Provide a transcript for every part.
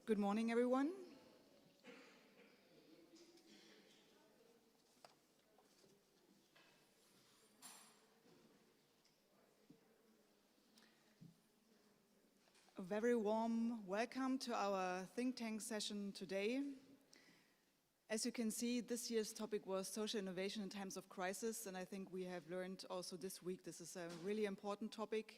Good morning, everyone. A very warm welcome to our think tank session today. As you can see, this year's topic was social innovation in times of crisis, and I think we have learned also this week this is a really important topic.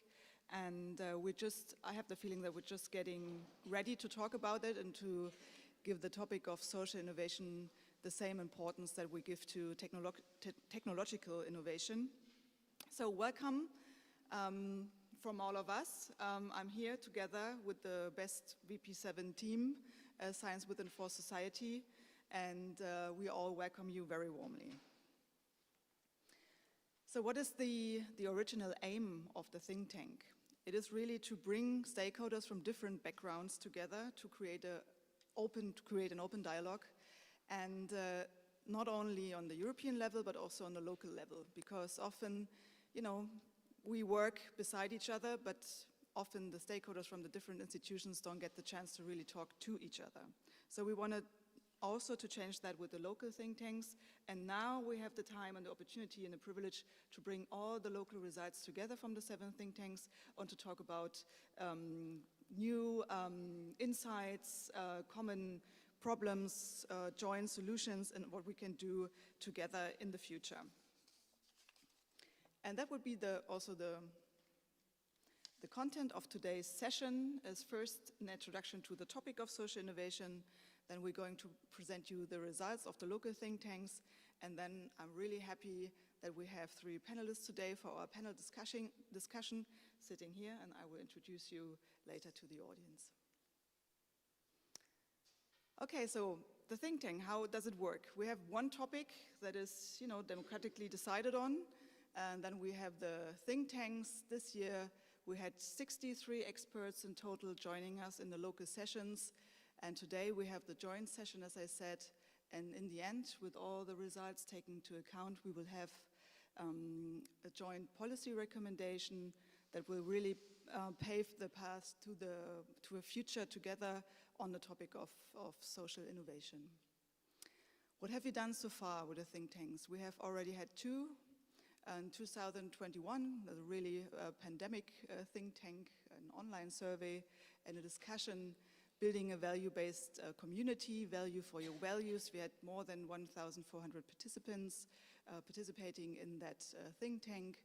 And I have the feeling that we're just getting ready to talk about it and to give the topic of social innovation the same importance that we give to technological innovation. So welcome from all of us. I'm here together with the best VP7 team, Science Within for Society, and we all welcome you very warmly. So what is the original aim of the think tank? It is really to bring stakeholders from different backgrounds together to create an open dialogue, and not only on the European level, but also on the local level, because often, we work beside each other, but often the stakeholders from the different institutions don't get the chance to really talk to each other. So we wanted also to change that with the local think tanks, and now we have the time and the opportunity and the privilege to bring all the local results together from the 7 think tanks and to talk about new insights, common problems, joint solutions, and what we can do together in the future. And that would be also the content of today's session. Is first an introduction to the topic of social innovation. Then we're going to present you the results of the local think tanks. And then I'm really happy that we have 3 panelists today for our panel discussion sitting here, and I will introduce you later to the audience. Okay, so the think tank, how does it work? We have one topic that is, democratically decided on, and then we have the think tanks. This year we had 63 experts in total joining us in the local sessions. And today we have the joint session, as I said, and in the end, with all the results taken into account, we will have a joint policy recommendation that will really pave the path to a future together on the topic of social innovation. What have we done so far with the think tanks? We have already had 2. In 2021, a really pandemic think tank, an online survey, and a discussion building a value-based community, value for your values. We had more than 1,400 participants participating in that think tank.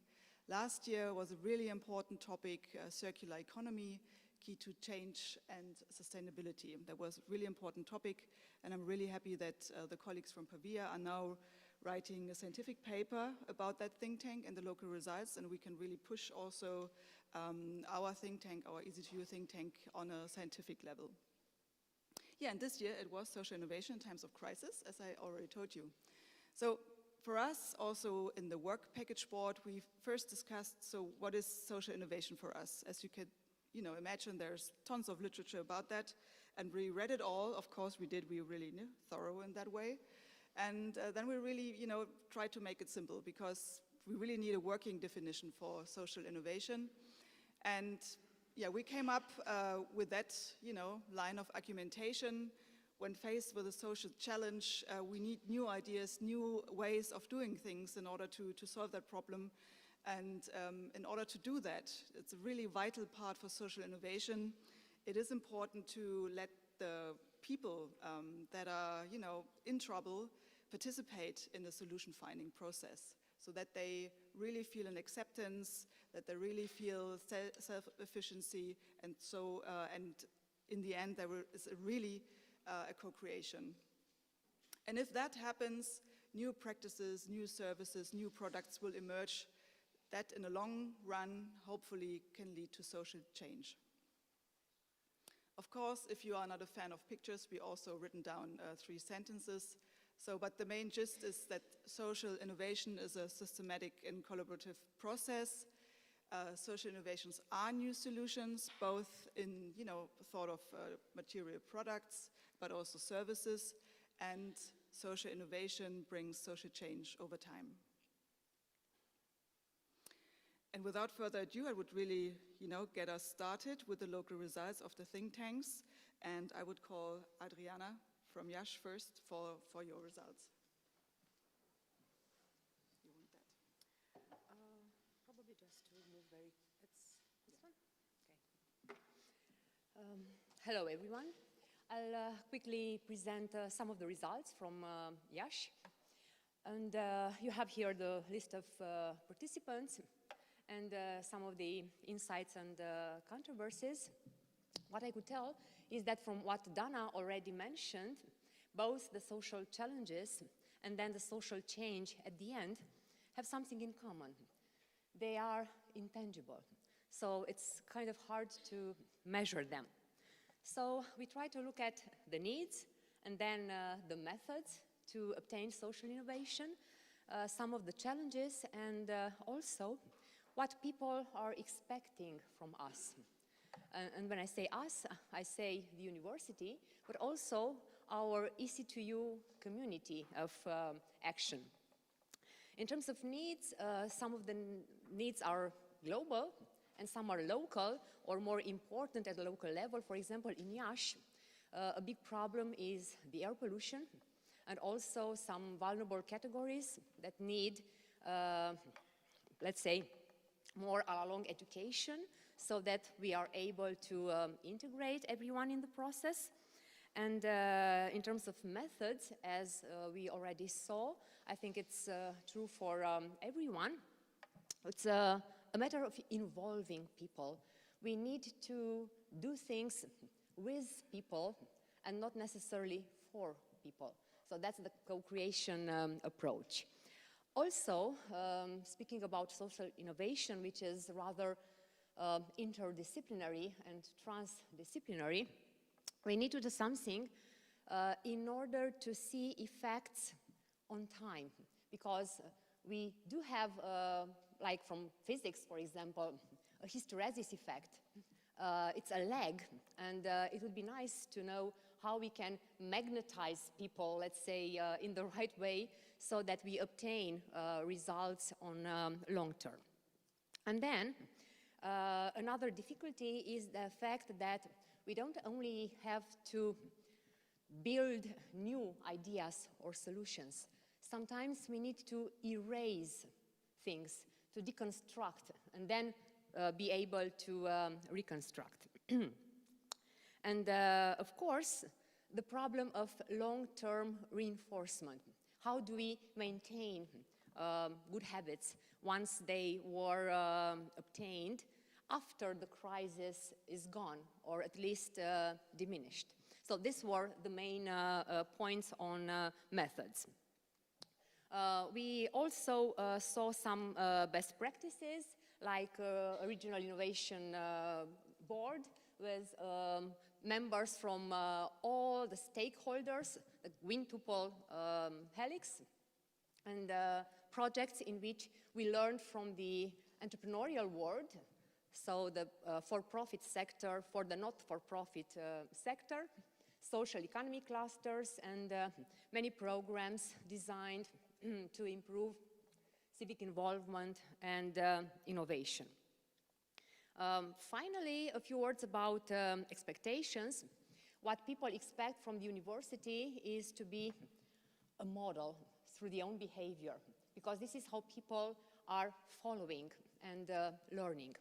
Last year was a really important topic, circular economy, key to change and sustainability. That was a really important topic, and I'm really happy that the colleagues from Pavia are now writing a scientific paper about that think tank and the local results, and we can really push also our think tank, our EC2U think tank, on a scientific level. Yeah, and this year it was social innovation in times of crisis, as I already told you. So for us, also in the work package board, we first discussed, so what is social innovation for us? As you could imagine, there's tons of literature about that, and we read it all. Of course we did, we really thorough in that way. And then we really, tried to make it simple, because we really need a working definition for social innovation. And yeah, we came up with that, line of argumentation. When faced with a social challenge, we need new ideas, new ways of doing things in order to solve that problem. And in order to do that, it's a really vital part for social innovation. It is important to let the people that are, in trouble participate in the solution finding process, so that they really feel an acceptance, that they really feel self-efficiency, and so and in the end there is really a co-creation. And if that happens, new practices, new services, new products will emerge that in the long run hopefully can lead to social change. Of course, if you are not a fan of pictures, we also written down 3 sentences. But the main gist is that social innovation is a systematic and collaborative process. Social innovations are new solutions, both in, thought of material products, but also services. And social innovation brings social change over time. And without further ado, I would really, get us started with the local results of the think tanks. And I would call Adriana from Yash first for your results. You want that? Probably just to move it's this one? Okay. Hello, everyone. I'll quickly present some of the results from Yash. And you have here the list of participants and some of the insights and controversies. What I could tell is that from what Dana already mentioned, both the social challenges and then the social change at the end have something in common. They are intangible, so it's kind of hard to measure them. So we try to look at the needs and then the methods to obtain social innovation, some of the challenges, and also what people are expecting from us. And when I say us, I say the university, but also our EC2U community of action. In terms of needs, some of the needs are global and some are local or more important at the local level. For example, in Yash, a big problem is the air pollution and also some vulnerable categories that need, let's say, more all-along education so that we are able to integrate everyone in the process. And in terms of methods, as we already saw, I think it's true for everyone. It's a matter of involving people. We need to do things with people and not necessarily for people. So that's the co-creation approach. Also, speaking about social innovation, which is rather interdisciplinary and transdisciplinary, we need to do something in order to see effects on time, because we do have, like from physics, for example, a hysteresis effect. It's a lag, and it would be nice to know how we can magnetize people, let's say, in the right way so that we obtain results on long term. And then another difficulty is the fact that we don't only have to build new ideas or solutions. Sometimes we need to erase things, to deconstruct, and then be able to reconstruct. And of course, the problem of long-term reinforcement. How do we maintain good habits once they were obtained after the crisis is gone, or at least diminished? So these were the main points on methods. We also saw some best practices, like a regional innovation board with members from all the stakeholders, the quintuple helix, and projects in which we learned from the entrepreneurial world, so the for-profit sector, for the not-for-profit sector, social economy clusters, and many programs designed to improve civic involvement and innovation. Finally, a few words about expectations. What people expect from the university is to be a model through their own behavior, because this is how people are following and learning.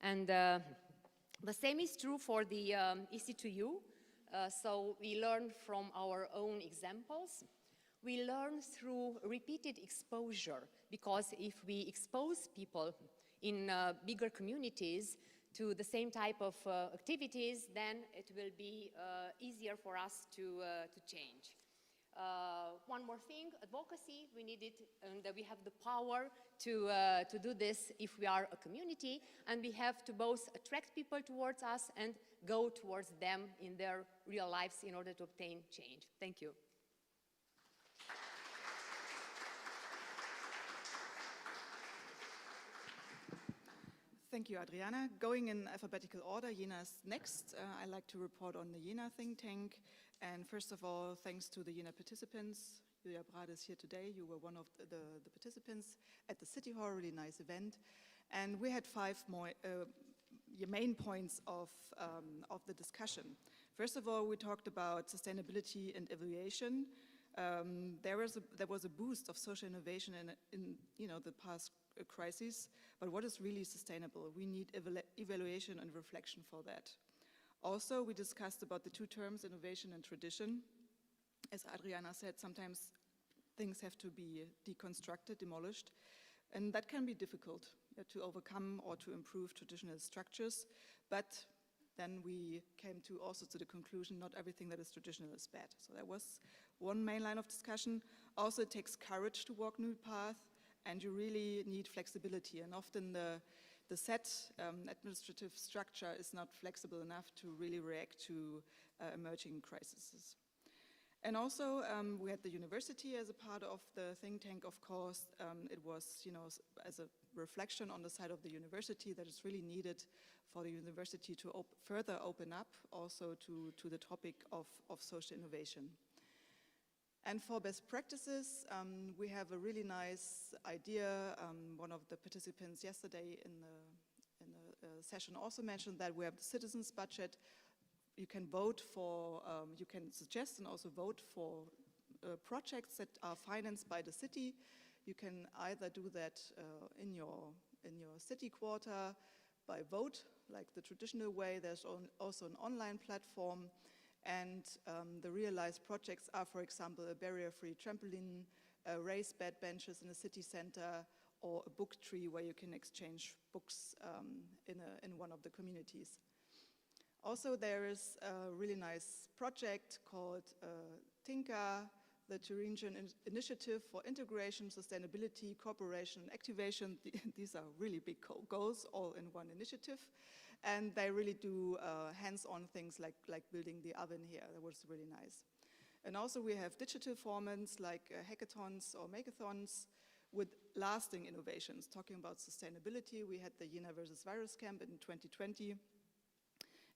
And the same is true for the EC2U. So we learn from our own examples. We learn through repeated exposure, because if we expose people in bigger communities to the same type of activities, then it will be easier for us to change. One more thing, advocacy, we need it, and we have the power to do this if we are a community, and we have to both attract people towards us and go towards them in their real lives in order to obtain change. Thank you. Thank you, Adriana. Going in alphabetical order, Jena is next. I'd like to report on the Jena think tank. And first of all, thanks to the Jena participants. Julia Brad is here today. You were one of the participants at the City Hall, really nice event. And we had 5 more main points of the discussion. First of all, we talked about sustainability and evaluation. There was a boost of social innovation in the past crises, but what is really sustainable? We need evaluation and reflection for that. Also, we discussed about the two terms, innovation and tradition. As Adriana said, sometimes things have to be deconstructed, demolished, and that can be difficult to overcome or to improve traditional structures, but then we came to the conclusion not everything that is traditional is bad. So that was one main line of discussion. Also, it takes courage to walk new path, and you really need flexibility, and often the set administrative structure is not flexible enough to really react to emerging crises. And also, we had the university as a part of the think tank, of course. It was, as a reflection on the side of the university that is really needed for the university to further open up also to the topic of social innovation. And for best practices, we have a really nice idea. One of the participants yesterday in the session also mentioned that we have the citizens' budget. You can vote for, you can suggest and also vote for projects that are financed by the city. You can either do that in your city quarter by vote, like the traditional way. There's also an online platform. And the realized projects are, for example, a barrier-free trampoline, raised bed benches in a city center, or a book tree where you can exchange books in one of the communities. Also, there is a really nice project called TINKA, the Thuringian Initiative for Integration, Sustainability, Cooperation, and Activation. These are really big goals, all in one initiative. And they really do hands-on things like building the oven here. That was really nice. And also we have digital formats like hackathons or makeathons with lasting innovations. Talking about sustainability, we had the Jena versus Virus Camp in 2020.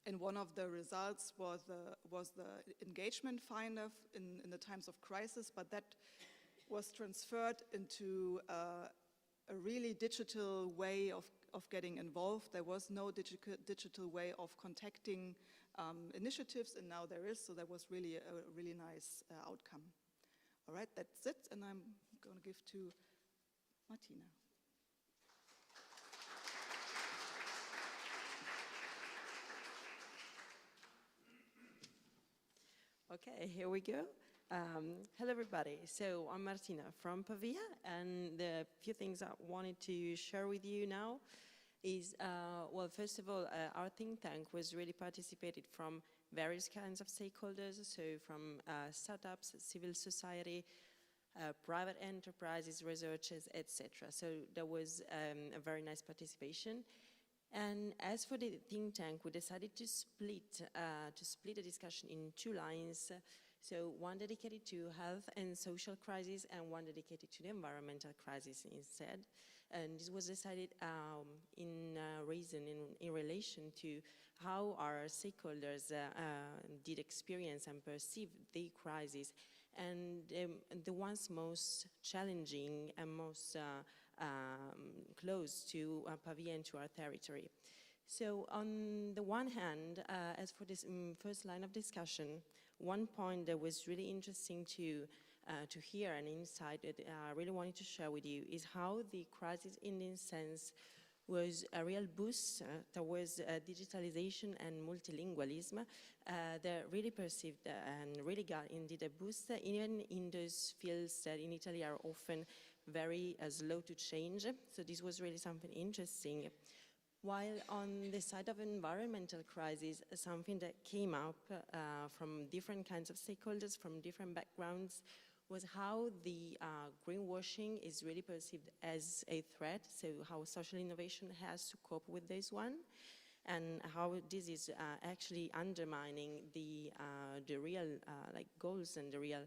And one of the results was the engagement finder in the times of crisis, but that was transferred into a really digital way of getting involved. There was no digital way of contacting initiatives, and now there is, so that was really a really nice outcome. All right, that's it, and I'm going to give to Martina. Okay, here we go. Hello everybody, so I'm Martina from Pavia, and the few things I wanted to share with you now is, well, first of all, our think tank was really participated from various kinds of stakeholders, so from startups, civil society, private enterprises, researchers, etc. So there was a very nice participation. And as for the think tank, we decided to split the discussion in two lines. So one dedicated to health and social crisis and one dedicated to the environmental crisis instead. And this was decided in relation to how our stakeholders did experience and perceive the crisis, and the ones most challenging and most close to Pavia and to our territory. So on the one hand, as for this first line of discussion, one point that was really interesting to hear, an insight that I really wanted to share with you, is how the crisis in this sense was a real boost towards digitalization and multilingualism that really perceived and really got indeed a boost even in those fields that in Italy are often very slow to change. So this was really something interesting. While on the side of environmental crisis, something that came up from different kinds of stakeholders, from different backgrounds, was how the greenwashing is really perceived as a threat, so how social innovation has to cope with this one, and how this is actually undermining the real goals and the real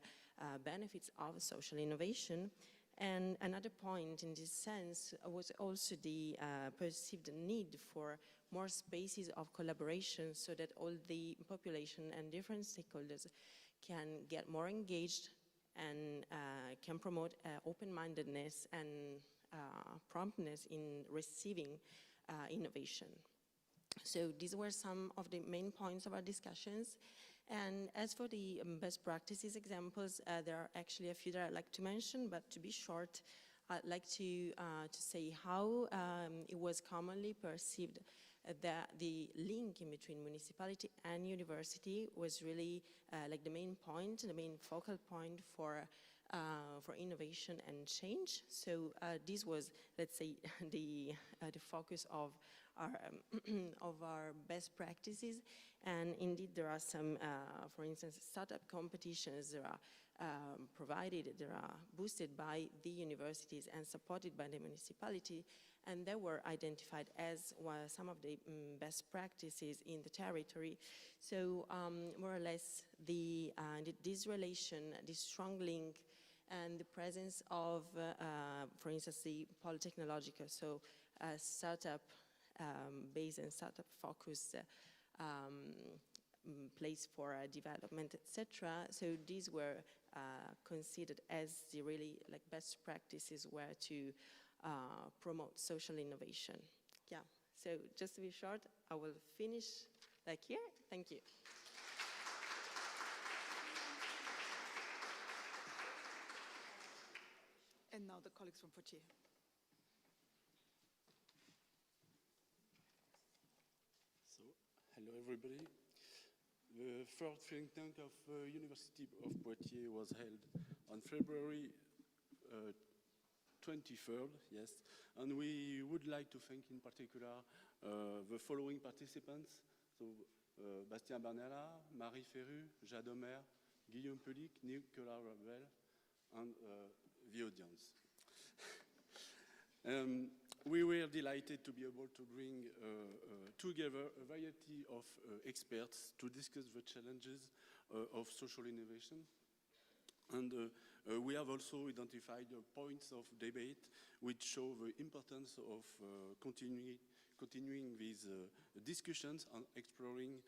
benefits of social innovation. And another point in this sense was also the perceived need for more spaces of collaboration so that all the population and different stakeholders can get more engaged and can promote open-mindedness and promptness in receiving innovation. So these were some of the main points of our discussions. And as for the best practices examples, there are actually a few that I'd like to mention, but to be short, I'd like to say how it was commonly perceived that the link in between municipality and university was really like the main point, the main focal point for innovation and change. So this was, let's say, the focus of our best practices. And indeed, there are some, for instance, startup competitions that are they are boosted by the universities and supported by the municipality, and they were identified as some of the best practices in the territory. So more or less, this relation, this strong link, and the presence of, for instance, the polytechnological, so startup based and startup focused place for development, etc. So these were considered as the really like best practices where to promote social innovation. Yeah, so just to be short, I will finish like here. Thank you. And now the colleagues from Poitiers. So, hello everybody. The third think tank of University of Poitiers was held on February 23rd, yes, and we would like to thank in particular the following participants, so Bastien Barnella, Marie Ferru, Jade Omer, Guillaume Pelic, Nicolas Ravel, and the audience. We were delighted to be able to bring together a variety of experts to discuss the challenges of social innovation. And we have also identified points of debate which show the importance of continuing these discussions and exploring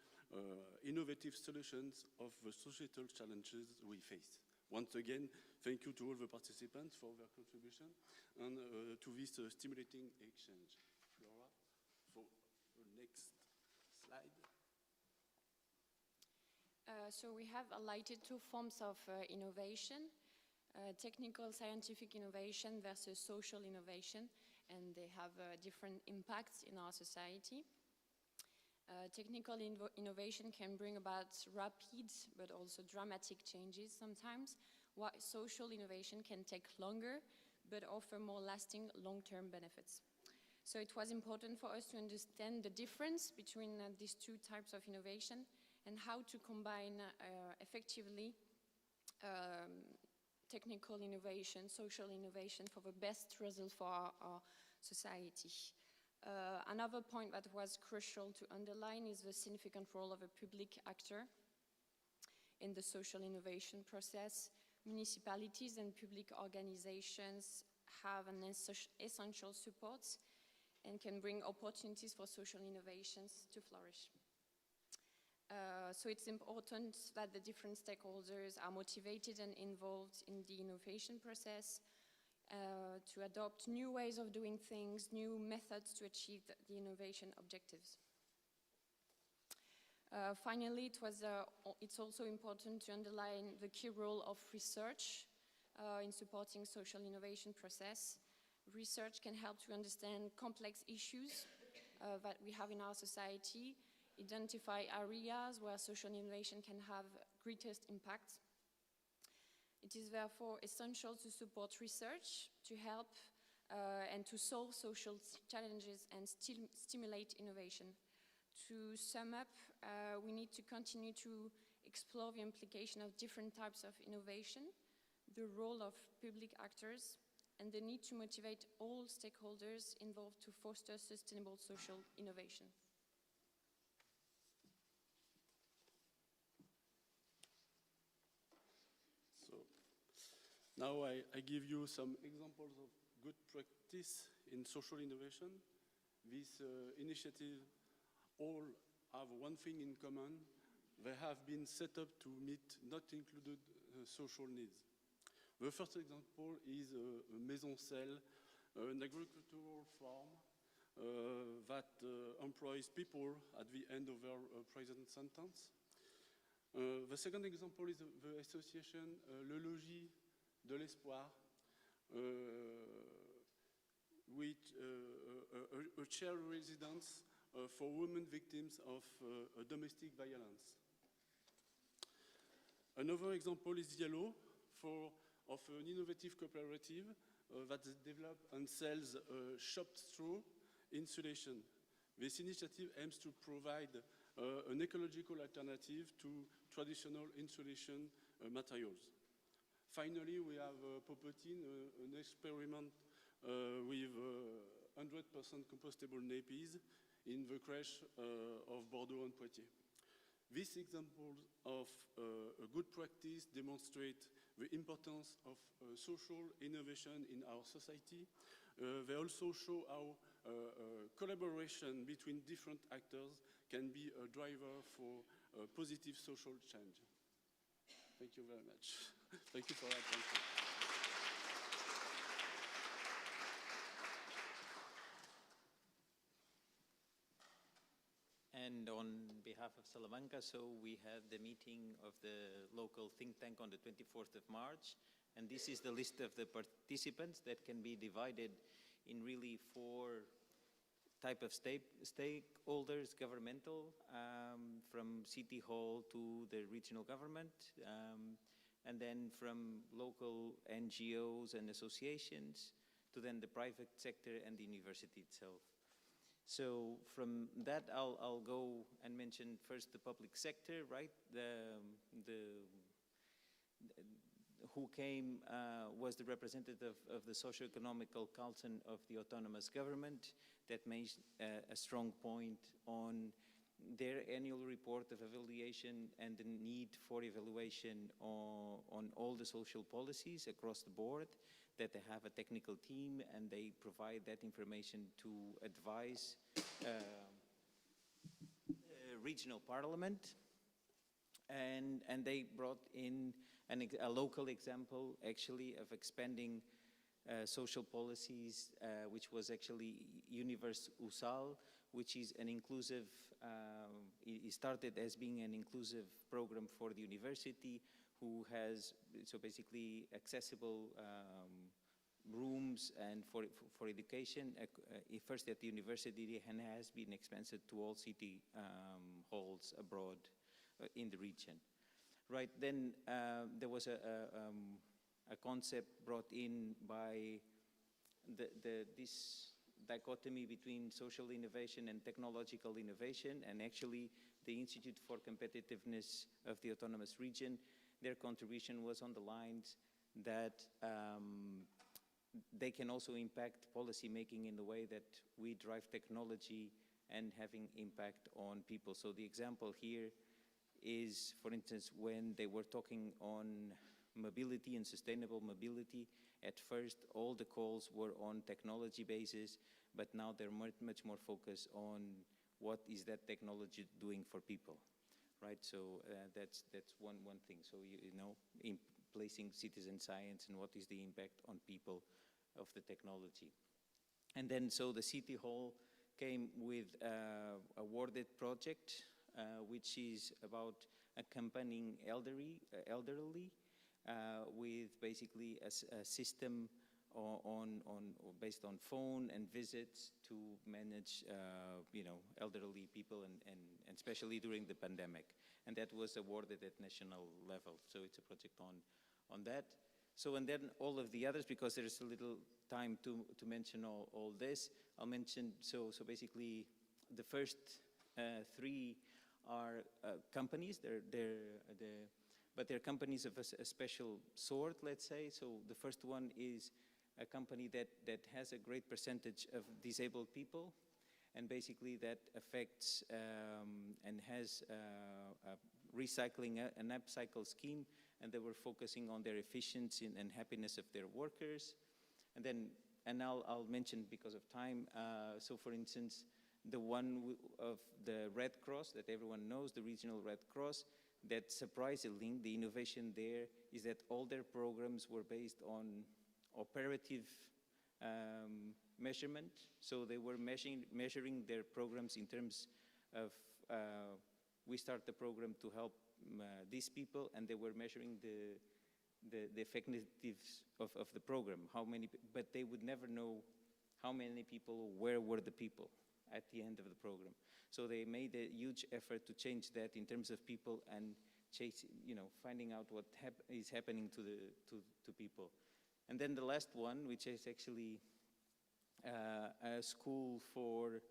innovative solutions of the societal challenges we face. Once again, thank you to all the participants for their contribution and to this stimulating exchange. Flora, for the next slide. So we have highlighted two forms of innovation, technical scientific innovation versus social innovation, and they have different impacts in our society. Technical innovation can bring about rapid but also dramatic changes sometimes, while social innovation can take longer but offer more lasting long-term benefits. So it was important for us to understand the difference between these two types of innovation and how to combine effectively technical innovation, social innovation for the best result for our society. Another point that was crucial to underline is the significant role of a public actor in the social innovation process. Municipalities and public organizations have an essential support and can bring opportunities for social innovations to flourish. So it's important that the different stakeholders are motivated and involved in the innovation process, to adopt new ways of doing things, new methods to achieve the innovation objectives. Finally, it's also important to underline the key role of research in supporting social innovation process. Research can help to understand complex issues that we have in our society, identify areas where social innovation can have greatest impact. It is therefore essential to support research, to help and to solve social challenges and stimulate innovation. To sum up, we need to continue to explore the implication of different types of innovation, the role of public actors, and the need to motivate all stakeholders involved to foster sustainable social innovation. Now I give you some examples of good practice in social innovation. These initiatives all have one thing in common. They have been set up to meet not included social needs. The first example is a maison cell, an agricultural farm that employs people at the end of their prison sentence. The second example is the association Le Logis de l'Espoir, which a shared residence for women victims of domestic violence. Another example is Yellow, of an innovative cooperative that develops and sells chopped straw insulation. This initiative aims to provide an ecological alternative to traditional insulation materials. Finally, we have Popotin, an experiment with 100% compostable nappies in the crèche of Bordeaux and Poitiers. These examples of a good practice demonstrate the importance of social innovation in our society. They also show how collaboration between different actors can be a driver for positive social change. Thank you very much. Thank you for your attention. And on behalf of Salamanca, so we had the meeting of the local think tank on the 24th of March. And this is the list of the participants that can be divided in really 4 type of stakeholders, governmental, from city hall to the regional government, and then from local NGOs and associations to then the private sector and the university itself. So from that, I'll go and mention first the public sector, right? Who came was the representative of the socio-economical council of the autonomous government that made a strong point on their annual report of evaluation and the need for evaluation on all the social policies across the board, that they have a technical team and they provide that information to advise regional parliament. And they brought in a local example, actually, of expanding social policies, which was actually Universe USAL, which is an inclusive, it started as being an inclusive program for the university, who has, so basically, accessible rooms and for education, first at the university, and has been expanded to all city halls abroad in the region. Right, then there was a concept brought in by this dichotomy between social innovation and technological innovation, and actually the Institute for Competitiveness of the Autonomous Region, their contribution was on the lines that they can also impact policy making in the way that we drive technology and having impact on people. So the example here is, for instance, when they were talking on mobility and sustainable mobility, at first all the calls were on technology basis, but now they're much more focused on what is that technology doing for people, right? So that's one thing. So you know, in placing citizen science and what is the impact on people of the technology. And then so the City Hall came with a awarded project, which is about accompanying elderly with basically a system based on phone and visits to manage you know, elderly people and especially during the pandemic. And that was awarded at national level. So it's a project on that. So, and then all of the others, because there's a little time to mention all this, I'll mention, so basically the first 3 are companies. But they're companies of a special sort, let's say. So the first one is a company that has a great percentage of disabled people, and basically that affects and has a recycling, an upcycle scheme, and they were focusing on their efficiency and happiness of their workers. And then, and I'll mention because of time, so for instance, the one of the Red Cross that everyone knows, the regional Red Cross, that surprisingly, the innovation there is that all their programs were based on operative measurement. So they were measuring their programs in terms of, we start the program to help these people, and they were measuring the effectiveness of the program, how many, but they would never know how many people, where were the people at the end of the program. So they made a huge effort to change that in terms of people and finding out what is happening to people. And then the last one, which is actually a school for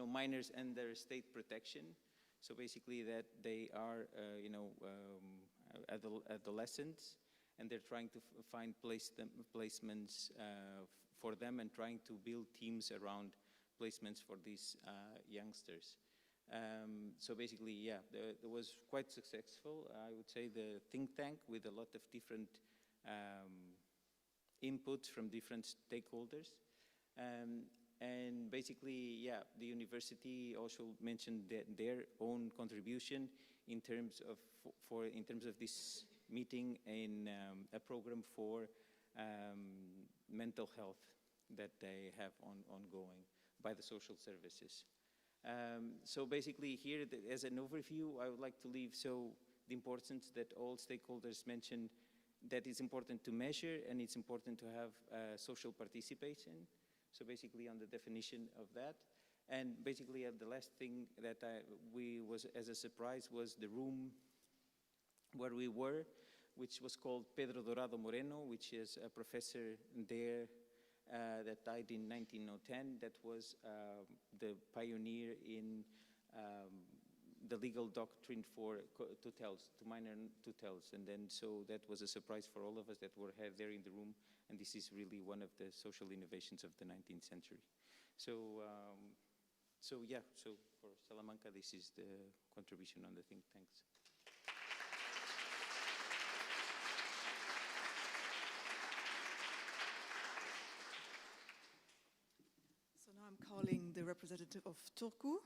minors under state protection. So basically that they are, adolescents, and they're trying to find placements for them and trying to build teams around placements for these youngsters. So basically, yeah, it was quite successful. I would say the think tank with a lot of different inputs from different stakeholders. And basically, yeah, the university also mentioned their own contribution in terms of this meeting in a program for mental health that they have ongoing by the social services. So basically here, as an overview, I would like to leave the importance that all stakeholders mentioned, that it's important to measure and it's important to have social participation. So basically on the definition of that. And basically the last thing that was as a surprise was the room where we were, which was called Pedro Dorado Moreno, which is a professor there that died in 1910, that was the pioneer in the legal doctrine for tutels, to minor tutels. And then so that was a surprise for all of us that were there in the room. And this is really one of the social innovations of the 19th century. So, yeah, so for Salamanca, this is the contribution on the think tanks. So now I'm calling the representative of Turku,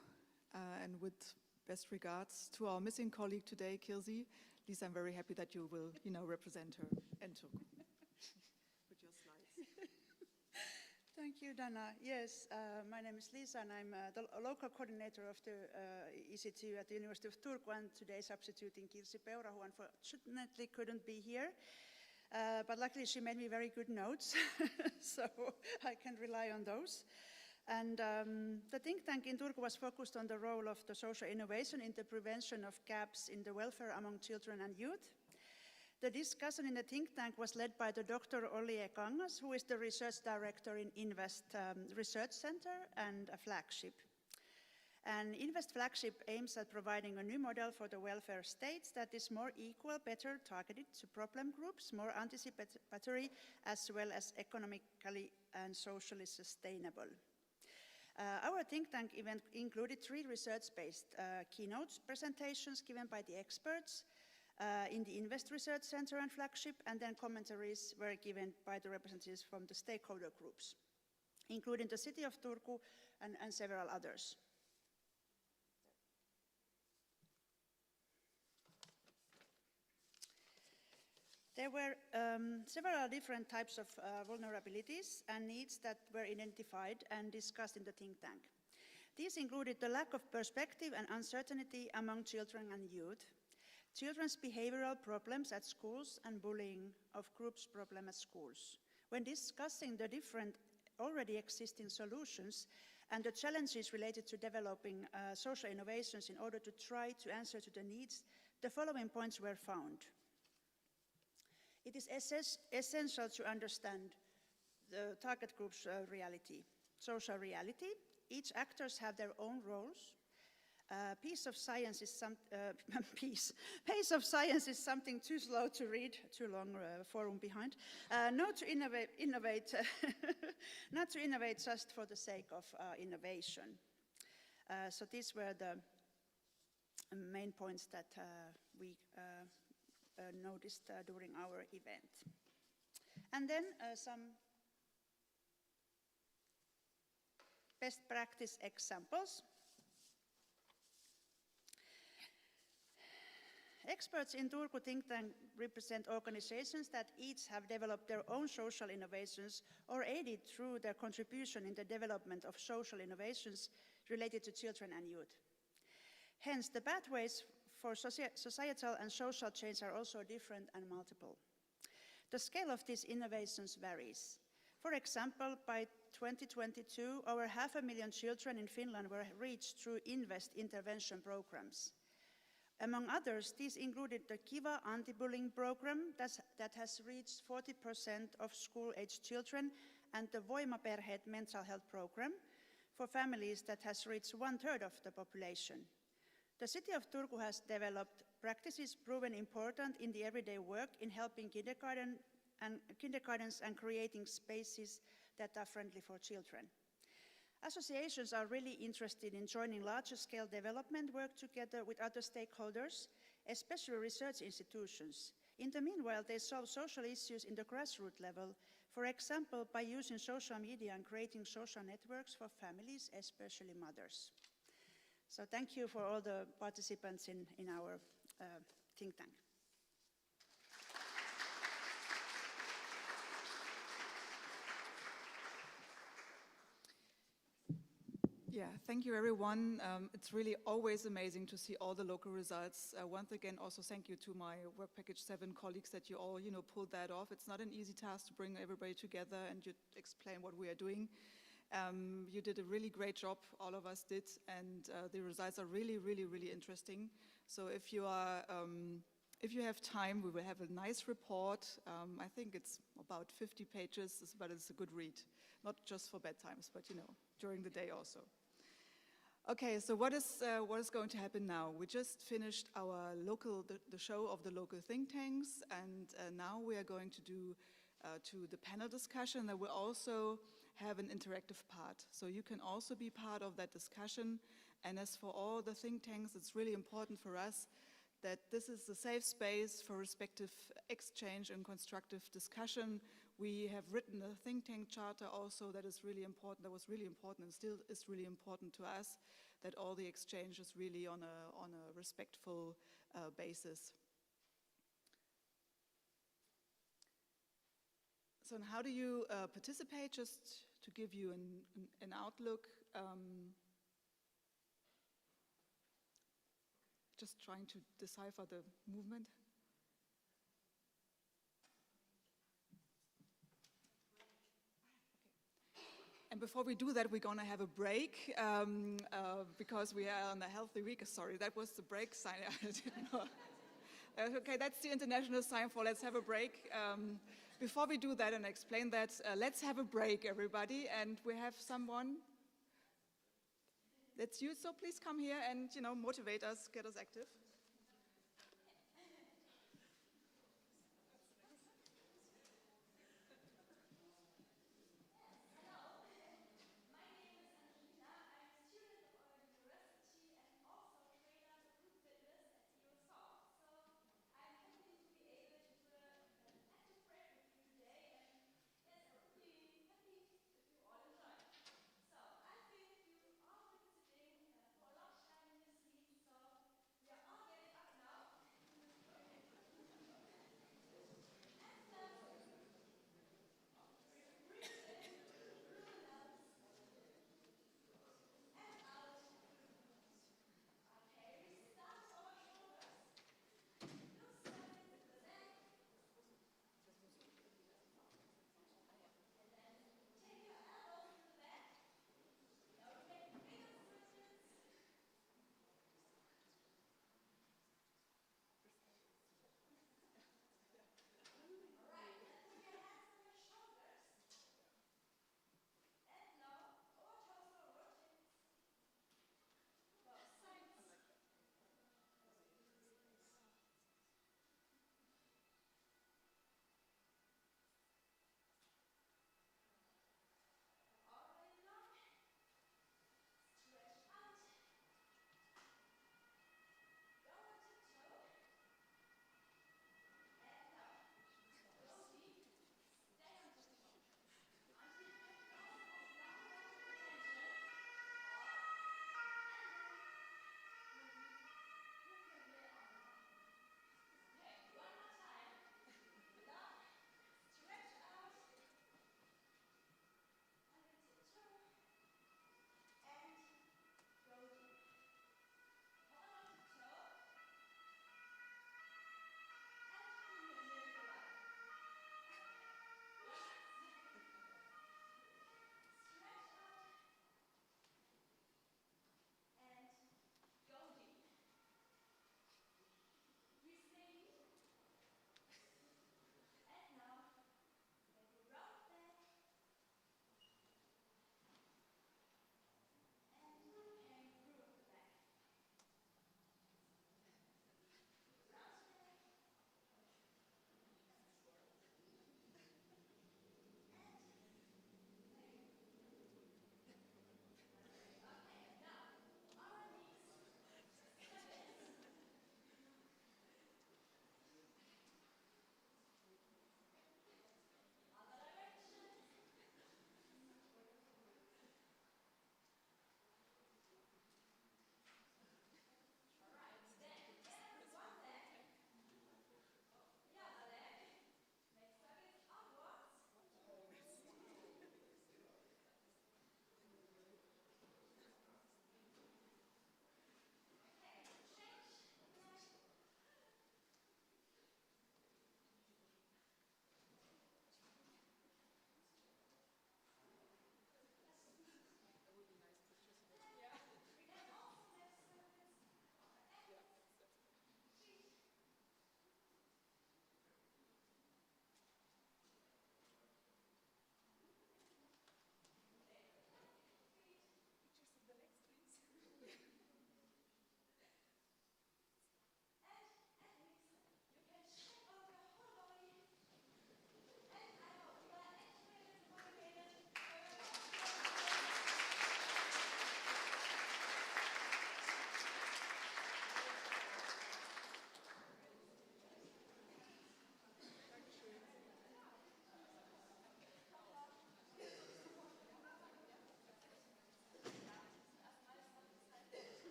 and with best regards to our missing colleague today, Kirsi. Lisa, I'm very happy that you will, represent her and Turku. With your slides. Thank you, Dana. Yes, my name is Lisa, and I'm the local coordinator of the EC2U at the University of Turku, and today substituting Kirsi Peura, who unfortunately couldn't be here. But luckily she made me very good notes, so I can rely on those. And the think tank in Turku was focused on the role of the social innovation in the prevention of gaps in the welfare among children and youth. The discussion in the think tank was led by the Dr. Olli E. Kangas, who is the research director in Invest Research Center and a flagship. And Invest flagship aims at providing a new model for the welfare states that is more equal, better targeted to problem groups, more anticipatory, as well as economically and socially sustainable. Our think tank event included 3 research-based keynote presentations given by the experts in the Invest Research Center and flagship, and then commentaries were given by the representatives from the stakeholder groups, including the city of Turku and several others. There were several different types of vulnerabilities and needs that were identified and discussed in the think tank. These included the lack of perspective and uncertainty among children and youth, children's behavioral problems at schools, and bullying of groups problem at schools. When discussing the different already existing solutions and the challenges related to developing social innovations in order to try to answer to the needs, the following points were found. It is essential to understand the target group's reality, social reality. Each actors have their own roles. Pace of science is something too slow to read, too long forum behind. Not to innovate, not to innovate just for the sake of innovation. So these were the main points that we noticed during our event. And then some best practice examples. Experts in Turku think tank represent organizations that each have developed their own social innovations or aided through their contribution in the development of social innovations related to children and youth. Hence, the pathways for societal and social change are also different and multiple. The scale of these innovations varies. For example, by 2022, over 500,000 children in Finland were reached through INVEST intervention programs. Among others, these included the Kiva anti-bullying program that has reached 40% of school-aged children and the Voimaperheet mental health program for families that has reached 1/3 of the population. The city of Turku has developed practices proven important in the everyday work in helping kindergartens and creating spaces that are friendly for children. Associations are really interested in joining larger scale development work together with other stakeholders, especially research institutions. In the meanwhile, they solve social issues in the grassroots level, for example, by using social media and creating social networks for families, especially mothers. So thank you for all the participants in our think tank. Yeah, thank you everyone. It's really always amazing to see all the local results. Once again, also thank you to my Work Package 7 colleagues that you all, pulled that off. It's not an easy task to bring everybody together and you explain what we are doing. You did a really great job, all of us did, and the results are really, really, really interesting. So if you have time, we will have a nice report. I think it's about 50 pages, but it's a good read. Not just for bedtimes, but during the day also. Okay, so what is going to happen now? We just finished the show of the local think tanks, and now we are going to do to the panel discussion. That will also have an interactive part. So you can also be part of that discussion. And as for all the think tanks, it's really important for us that this is a safe space for respective exchange and constructive discussion. We have written a think tank charter also that is really important, that was really important and still is really important to us, that all the exchange is really on a respectful basis. So how do you participate? Just to give you an outlook. Just trying to decipher the movement. And before we do that, we're going to have a break because we are on a healthy week. Sorry, that was the break sign. I didn't know. Okay, that's the international sign for let's have a break. Before we do that and explain that, let's have a break, everybody. And we have someone. That's you, so please come here and motivate us, get us active. We are all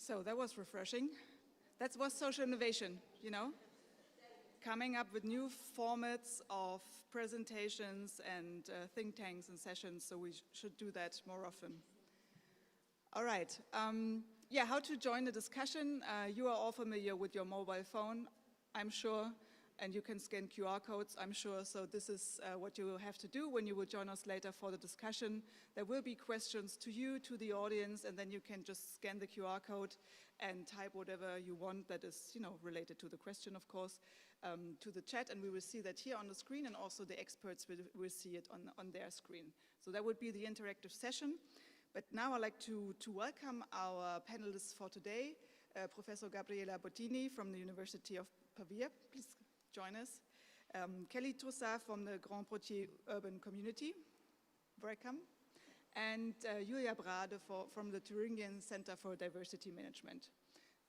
So that was refreshing. That was social innovation, you know? Coming up with new formats of presentations and think tanks and sessions, so we should do that more often. All right, yeah, how to join the discussion. You are all familiar with your mobile phone, I'm sure, and you can scan QR codes, I'm sure, so this is what you will have to do when you will join us later for the discussion. There will be questions to you, to the audience, and then you can just scan the QR code and type whatever you want that is, you know, related to the question, of course, to the chat, and we will see that here on the screen, and also the experts will see it on their screen. So that would be the interactive session. But now I'd like to welcome our panelists for today, Professor Gabriela Bottini from the University of Pavia, please join us. Kelly Troussat from the Grand Potier Urban Community, welcome. And Julia Brade from the Thuringian Center for Diversity Management.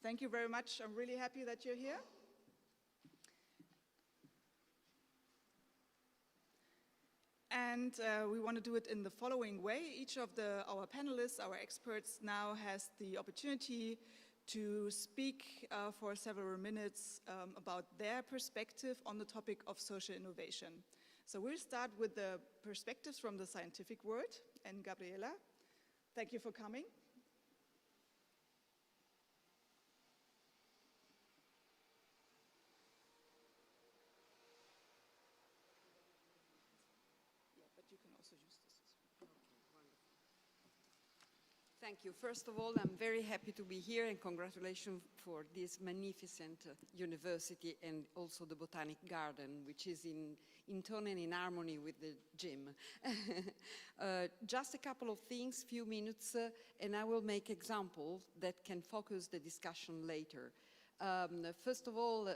Thank you very much. I'm really happy that you're here. And we want to do it in the following way. Each of our panelists, our experts, now has the opportunity to speak for several minutes about their perspective on the topic of social innovation. So we'll start with the perspectives from the scientific world. And Gabriela, thank you for coming. Yeah, but you can also use this. Okay, wonderful. Thank you. First of all, I'm very happy to be here, and congratulations for this magnificent university and also the Botanic Garden, which is in tone and in harmony with the gym. Just a couple of things, few minutes, and I will make examples that can focus the discussion later. First of all,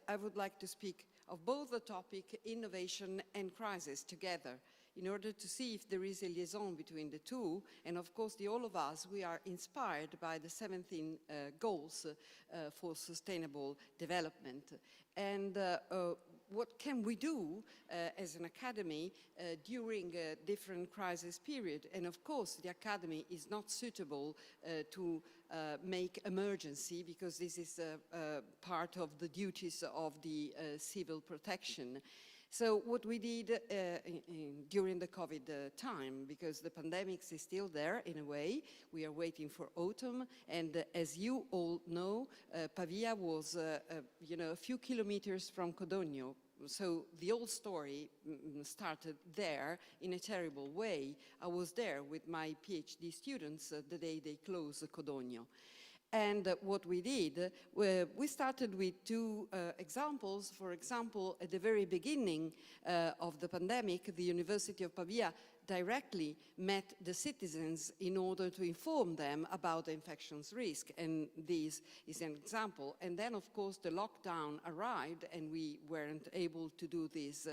I would like to speak of both the topic innovation and crisis together, in order to see if there is a liaison between the two. And of course, all of us, we are inspired by the 17 goals for sustainable development. And what can we do as an academy during a different crisis period? And of course, the academy is not suitable to make emergency, because this is part of the duties of the civil protection. So what we did during the COVID time, because the pandemic is still there in a way, we are waiting for autumn, and as you all know, Pavia was a few kilometers from Codogno. So the whole story started there in a terrible way. I was there with my PhD students the day they closed Codogno. And what we did, we started with two examples. For example, at the very beginning of the pandemic, the University of Pavia directly met the citizens in order to inform them about the infections risk, and this is an example. And then, of course, the lockdown arrived, and we weren't able to do this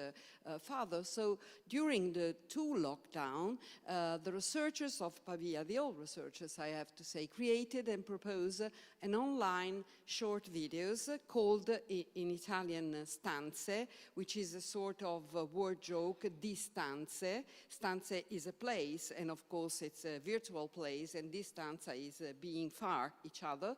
further. So during the two lockdown, the researchers of Pavia, the old researchers, I have to say, created and proposed an online short videos called in Italian stanze, which is a sort of word joke, distanze. Stanze is a place, and of course it's a virtual place, and distanza is being far each other,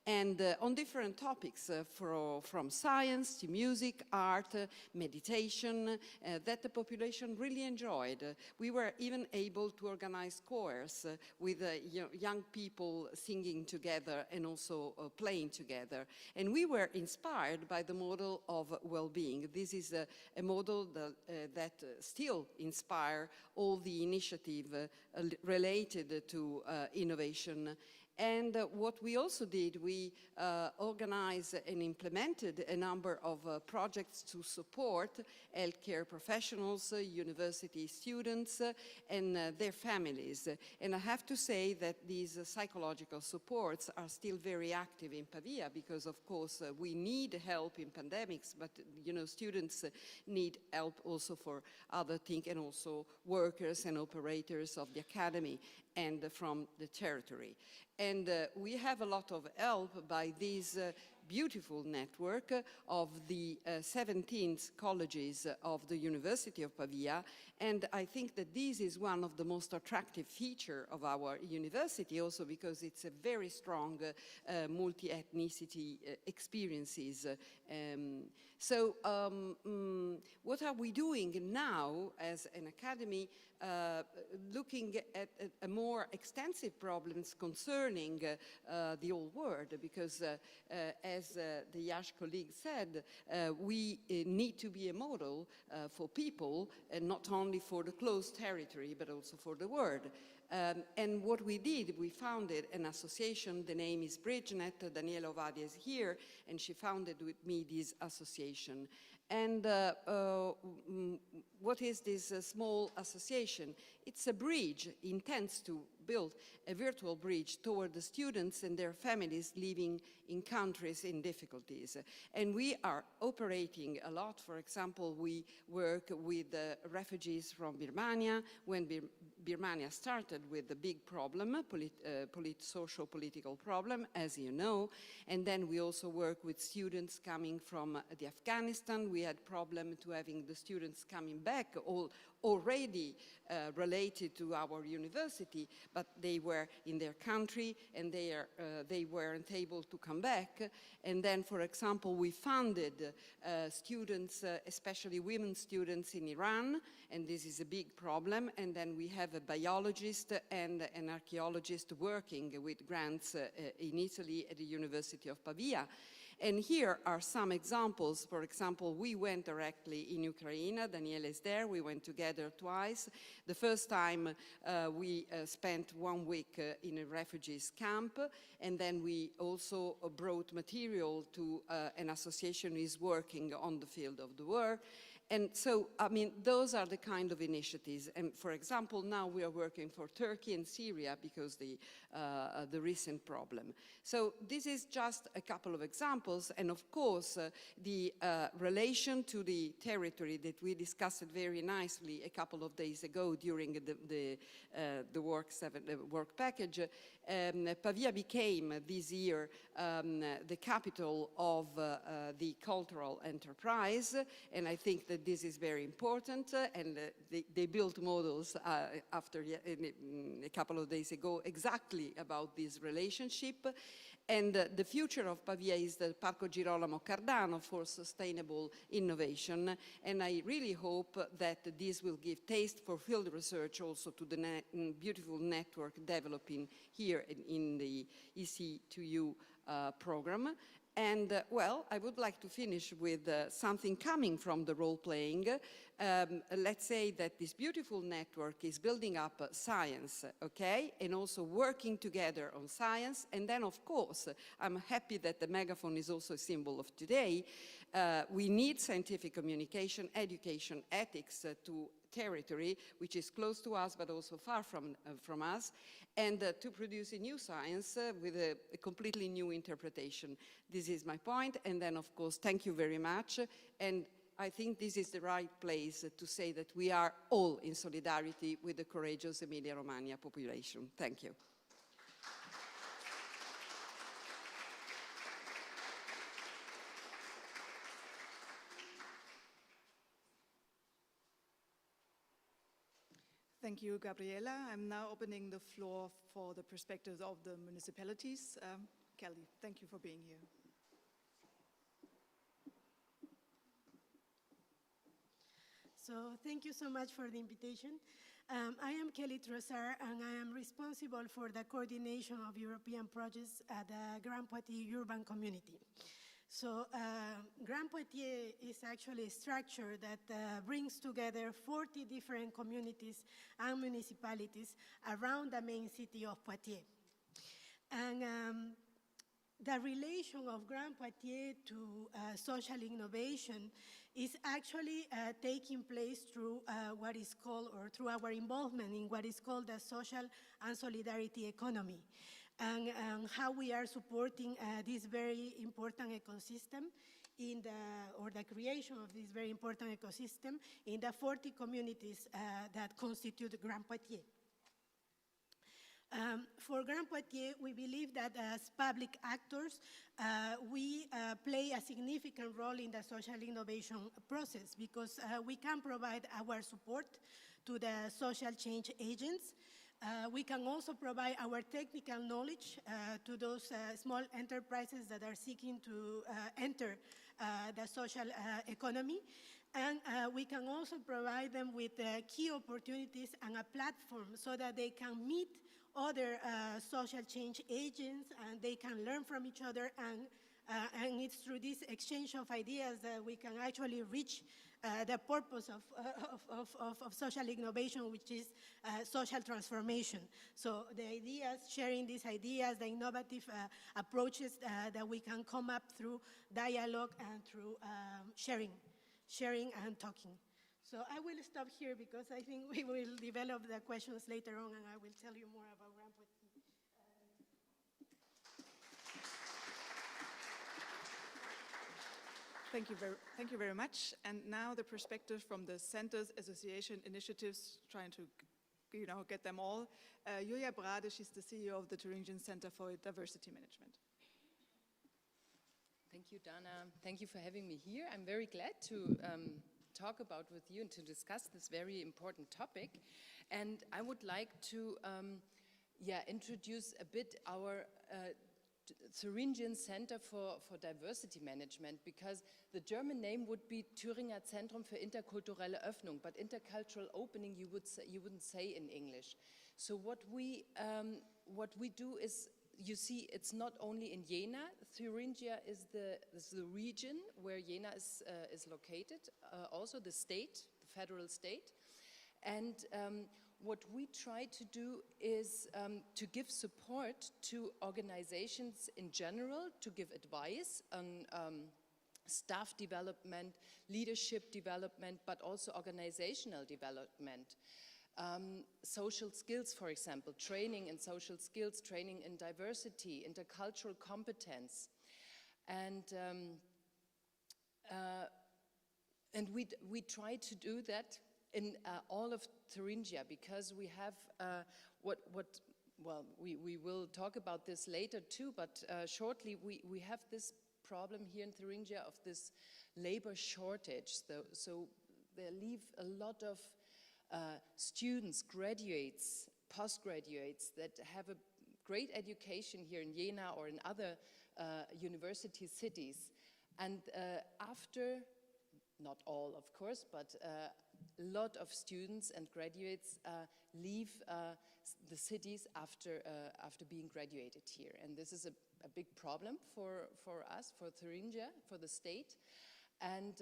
and on different topics from science to music, art, meditation, that the population really enjoyed. We were even able to organize choirs with young people singing together and also playing together. And we were inspired by the model of well-being. This is a model that still inspires all the initiative related to innovation. And what we also did, we organized and implemented a number of projects to support healthcare professionals, university students, and their families. And I have to say that these psychological supports are still very active in Pavia, because of course we need help in pandemics, but students need help also for other things, and also workers and operators of the academy and from the territory. And we have a lot of help by these beautiful network of the 17 colleges of the University of Pavia, and I think that this is one of the most attractive features of our university, also because it's a very strong multi-ethnicity experiences. What are we doing now as an academy? Looking at a more extensive problems concerning the whole world, because as the Yash colleague said, we need to be a model for people, and not only for the closed territory, but also for the world. And what we did, we founded an association, the name is BridgeNet, Daniela Ovadia is here, and she founded with me this association. And what is this small association? It's a bridge, intends to build a virtual bridge toward the students and their families living in countries in difficulties. And we are operating a lot. For example, we work with refugees from Birmania when Birmania started with a big problem, social-political problem, as you know. And then we also work with students coming from the Afghanistan. We had problem to having the students coming back, all already related to our university, but they were in their country and they weren't able to come back. And then, for example, we funded students, especially women students in Iran, and this is a big problem. And then we have a biologist and an archaeologist working with grants in Italy at the University of Pavia. And here are some examples. For example, we went directly in Ukraine. Daniela is there. We went together twice. The first time we spent 1 week in a refugees camp, and then we also brought material to an association who is working on the field of the war. And so, I mean, those are the kind of initiatives. And for example, now we are working for Turkey and Syria because the recent problem. So this is just a couple of examples. And of course, the relation to the territory that we discussed very nicely a couple of days ago during the work package. Pavia became this year the capital of the cultural enterprise, and I think that this is very important, and they built models after a couple of days ago exactly about this relationship. And the future of Pavia is the Parco Girolamo Cardano for sustainable innovation. And I really hope that this will give taste for field research also to the beautiful network developing here in the EC2U program. And well, I would like to finish with something coming from the role-playing. Let's say that this beautiful network is building up science, okay? And also working together on science. And then, of course, I'm happy that the megaphone is also a symbol of today. We need scientific communication, education, ethics to territory, which is close to us, but also far from us, and to produce a new science with a completely new interpretation. This is my point, and then, of course, thank you very much, and I think this is the right place to say that we are all in solidarity with the courageous Emilia-Romagna population. Thank you. Thank you, Gabriela. I'm now opening the floor for the perspectives of the municipalities. Kelly, thank you for being here. So thank you so much for the invitation. I am Kelly Trossard, and I am responsible for the coordination of European projects at the Grand Poitiers urban community. So Grand Poitiers is actually a structure that brings together 40 different communities and municipalities around the main city of Poitiers. And the relation of Grand Poitiers to social innovation is actually taking place through what is called, or through our involvement in what is called the social and solidarity economy. And how we are supporting this very important ecosystem or the creation of this very important ecosystem in the 40 communities that constitute Grand Poitiers. For Grand Poitiers, we believe that as public actors, we play a significant role in the social innovation process because we can provide our support to the social change agents. We can also provide our technical knowledge to those small enterprises that are seeking to enter the social economy. And we can also provide them with key opportunities and a platform so that they can meet other social change agents and they can learn from each other, and it's through this exchange of ideas that we can actually reach the purpose of social innovation, which is social transformation. So the ideas, sharing these ideas, the innovative approaches that we can come up through dialogue and through sharing and talking. So I will stop here because I think we will develop the questions later on and I will tell you more about Grand Poitiers. Thank you very much. And now the perspective from the centers, association, initiatives, trying to get them all. Julia Brade, she's the CEO of the Thuringian Center for Diversity Management. Thank you, Dana. Thank you for having me here. I'm very glad to talk about with you and to discuss this very important topic. And I would like to introduce a bit our Thuringian Center for Diversity Management, because the German name would be Thüringer Zentrum für interkulturelle Öffnung, but intercultural opening you wouldn't say in English. So what we do is, you see, it's not only in Jena. Thuringia is the region where Jena is located, also the state, the federal state. And what we try to do is to give support to organizations in general, to give advice on staff development, leadership development, but also organizational development. Social skills, for example, training in social skills, training in diversity, intercultural competence. And we try to do that in all of Thuringia, because we have we will talk about this later too, but shortly we have this problem here in Thuringia of this labor shortage. So they leave a lot of students, graduates, postgraduates that have a great education here in Jena or in other university cities. And after, not all of course, but a lot of students and graduates leave the cities after being graduated here. And this is a big problem for us, for Thuringia, for the state. And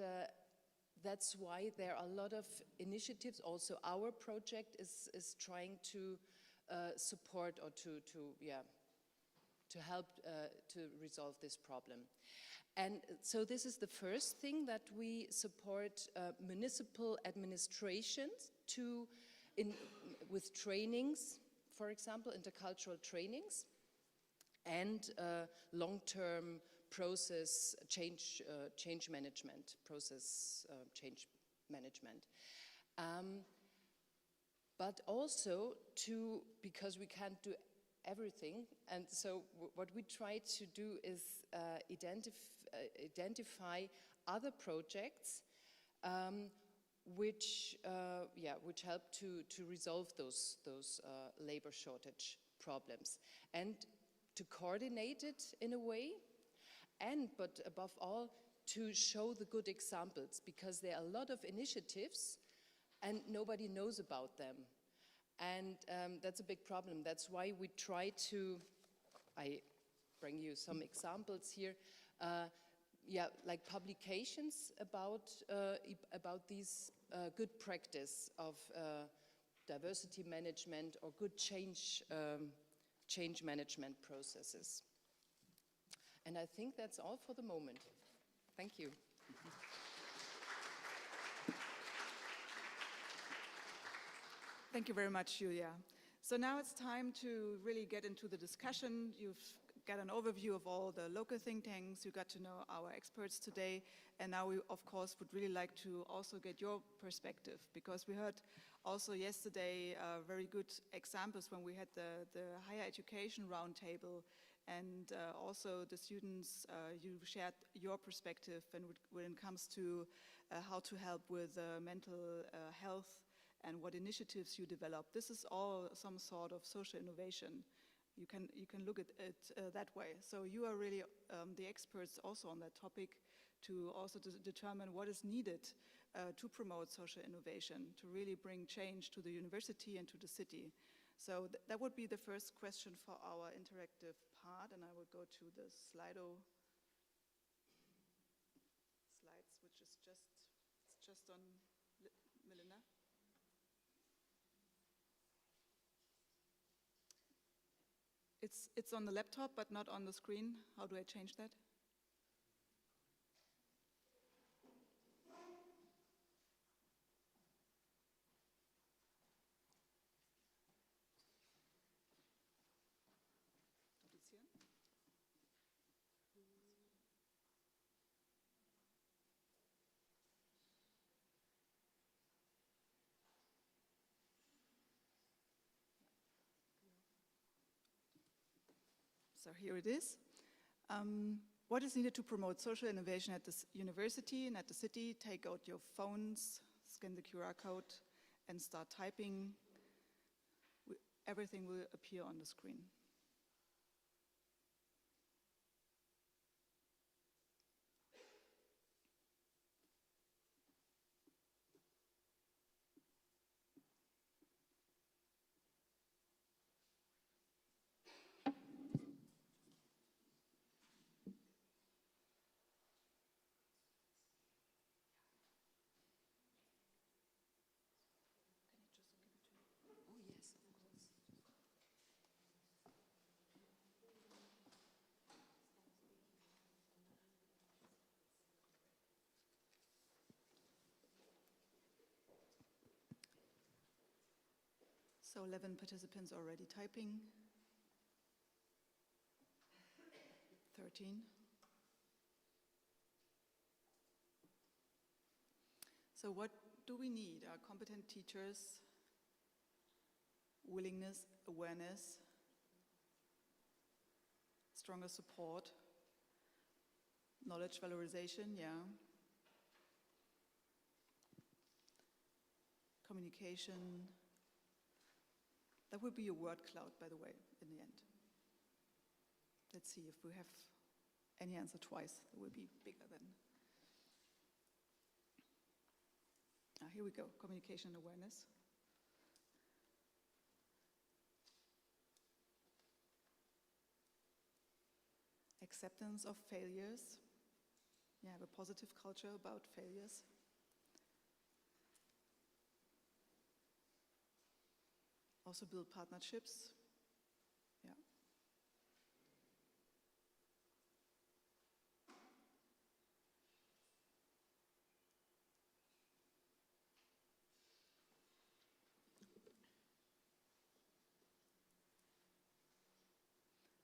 that's why there are a lot of initiatives. Also, our project is trying to support or to help to resolve this problem. And so this is the first thing, that we support municipal administrations with trainings, for example, intercultural trainings, and long-term process change management, change management. But also because we can't do everything, and so what we try to do is identify other projects which help to resolve those labor shortage problems, and to coordinate it in a way, but above all, to show the good examples, because there are a lot of initiatives and nobody knows about them. And that's a big problem. That's why we try to, I bring you some examples here, like publications about these good practice of diversity management or good change management processes. And I think that's all for the moment. Thank you. Thank you very much, Julia. So now it's time to really get into the discussion. You've get an overview of all the local think tanks. You got to know our experts today. And now we, of course, would really like to also get your perspective, because we heard also yesterday very good examples when we had the higher education roundtable, and also the students, you shared your perspective when it comes to how to help with mental health and what initiatives you develop. This is all some sort of social innovation. You can look at it that way. So you are really the experts also on that topic, to also determine what is needed to promote social innovation, to really bring change to the university and to the city. So that would be the first question for our interactive part, and I will go to the Slido slides, which is just on Milena. It's on the laptop, but not on the screen. How do I change that? So here it is. What is needed to promote social innovation at this university and at the city? Take out your phones, scan the QR code, and start typing. Everything will appear on the screen. So 11 participants already typing. 13. So what do we need? Are competent teachers, willingness, awareness, stronger support, knowledge valorization, yeah. Communication. That will be a word cloud, by the way, in the end. Let's see if we have any answer twice. It will be bigger than. Here we go, communication awareness. Acceptance of failures. Yeah, have a positive culture about failures. Also build partnerships. Yeah.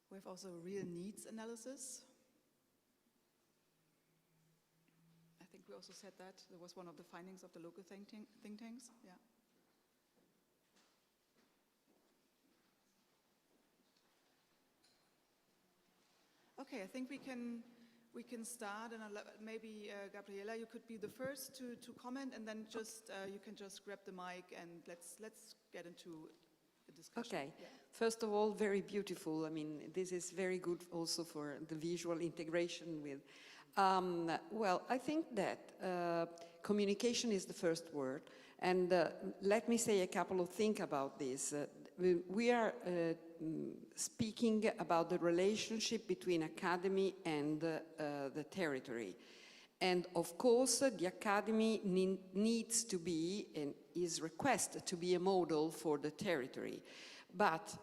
We have also real needs analysis. I think we also said that. There was one of the findings of the local think tanks. Yeah. Okay, I think we can start, and maybe Gabriela, you could be the first to comment, and then just you can just grab the mic and let's get into a discussion. Okay. Yeah. First of all, very beautiful. I mean, this is very good also for the visual integration with. Well, I think that communication is the first word, and let me say a couple of things about this. We are speaking about the relationship between academy and the territory. And of course, the academy needs to be and is requested to be a model for the territory. But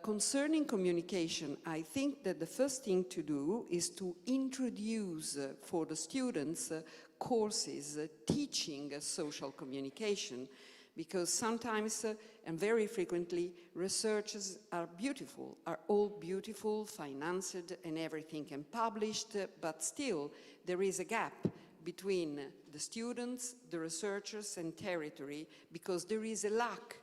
concerning communication, I think that the first thing to do is to introduce for the students courses teaching social communication, Because sometimes, and very frequently, researches are beautiful, are all beautiful, financed and everything and published, but still there is a gap between the students, the researchers and territory, because there is a lack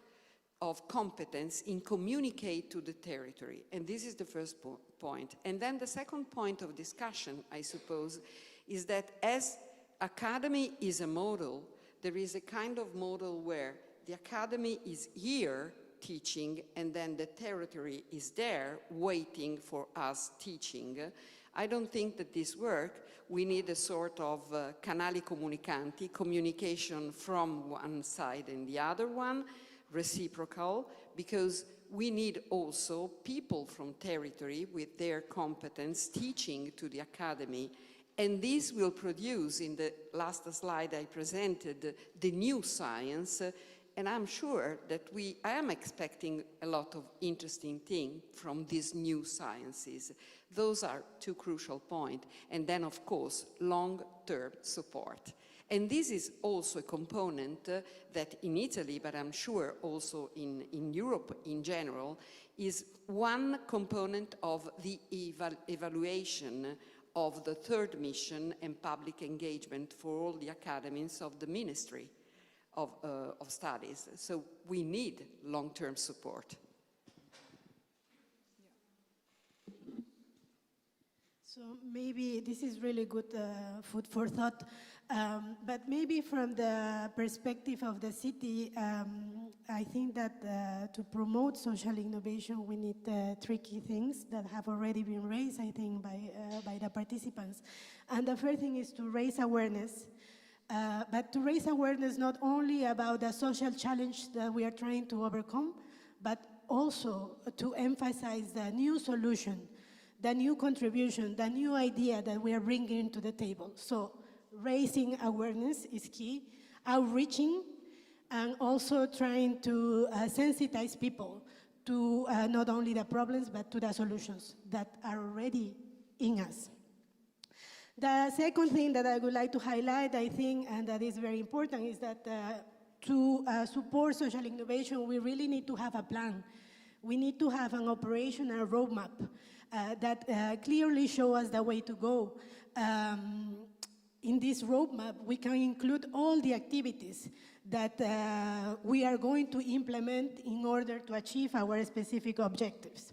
of competence in communicate to the territory. And this is the first point. And then the second point of discussion, I suppose, is that as academy is a model, there is a kind of model where the academy is here teaching and then the territory is there waiting for us teaching. I don't think that this works. We need a sort of canali comunicanti, communication from one side and the other one, reciprocal, because we need also people from territory with their competence teaching to the academy. And this will produce, in the last slide I presented, the new science. And I'm sure that I am expecting a lot of interesting things from these new sciences. Those are two crucial points. And then, of course, long-term support. And this is also a component that in Italy, but I'm sure also in Europe in general, is one component of the evaluation of the third mission and public engagement for all the academies of the Ministry of Studies. So we need long-term support. So maybe this is really good food for thought, but maybe from the perspective of the city, I think that to promote social innovation, we need three key things that have already been raised, I think, by the participants. And the first thing is to raise awareness, but to raise awareness not only about the social challenge that we are trying to overcome, but also to emphasize the new solution, the new contribution, the new idea that we are bringing to the table. So raising awareness is key, outreaching, and also trying to sensitize people to not only the problems, but to the solutions that are already in us. The second thing that I would like to highlight, I think, and that is very important, is that to support social innovation, we really need to have a plan. We need to have an operational roadmap that clearly show us the way to go. In this roadmap, we can include all the activities that we are going to implement in order to achieve our specific objectives.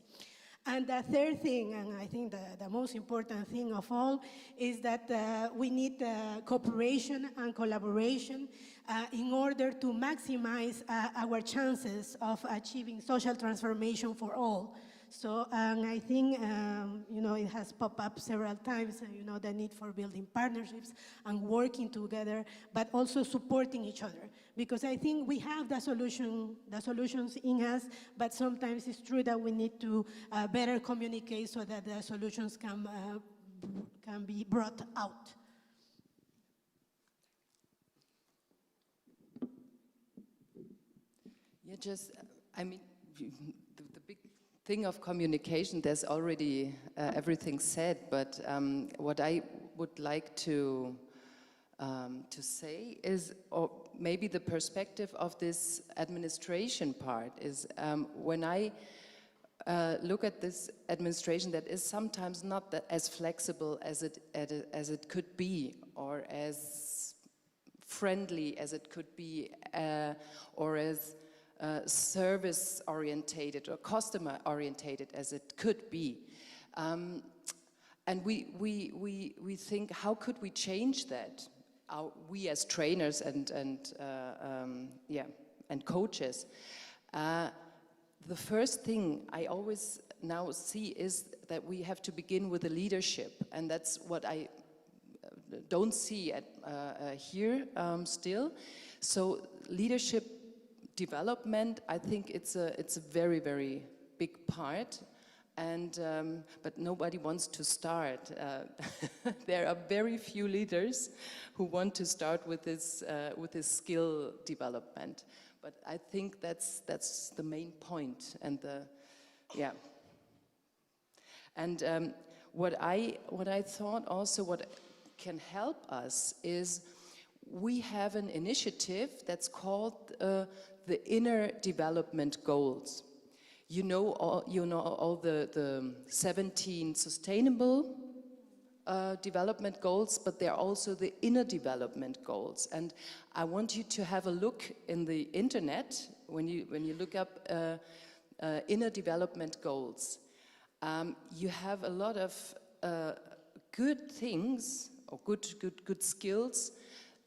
And the third thing, and I think the most important thing of all, is that we need cooperation and collaboration in order to maximize our chances of achieving social transformation for all. So I think, it has popped up several times, the need for building partnerships and working together, but also supporting each other. Because I think we have the solutions in us, but sometimes it's true that we need to better communicate so that the solutions can be brought out. Yeah, the big thing of communication, there's already everything said, but what I would like to say is, or maybe the perspective of this administration part is, when I look at this administration that is sometimes not as flexible as it could be, or as friendly as it could be, or as service-orientated or customer-orientated as it could be. And we think, how could we change that? We as trainers and coaches. The first thing I always now see is that we have to begin with the leadership, and that's what I don't see here still. So leadership development, I think it's a very, very big part, and but nobody wants to start. There are very few leaders who want to start with this skill development. But I think that's the main point, and And what I thought also what can help us is we have an initiative that's called the Inner Development Goals. You know all the 17 sustainable development goals, but there are also the inner development goals. And I want you to have a look in the internet when you look up inner development goals. You have a lot of good things or good skills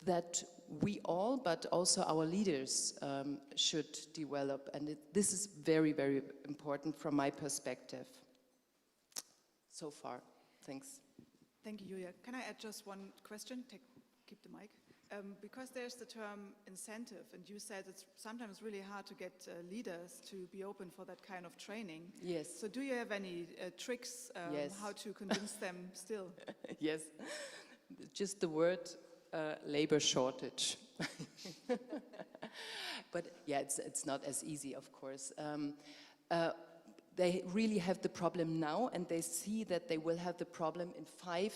that we all, but also our leaders, should develop. And this is very, very important from my perspective. So far, thanks. Thank you, Julia. Can I add just one question? Keep the mic. Because there's the term incentive, and you said it's sometimes really hard to get leaders to be open for that kind of training. Yes. So do you have any tricks Yes. how to convince them still? Yes, just the word labor shortage. But yeah, it's not as easy, of course. They really have the problem now, and they see that they will have the problem in 5,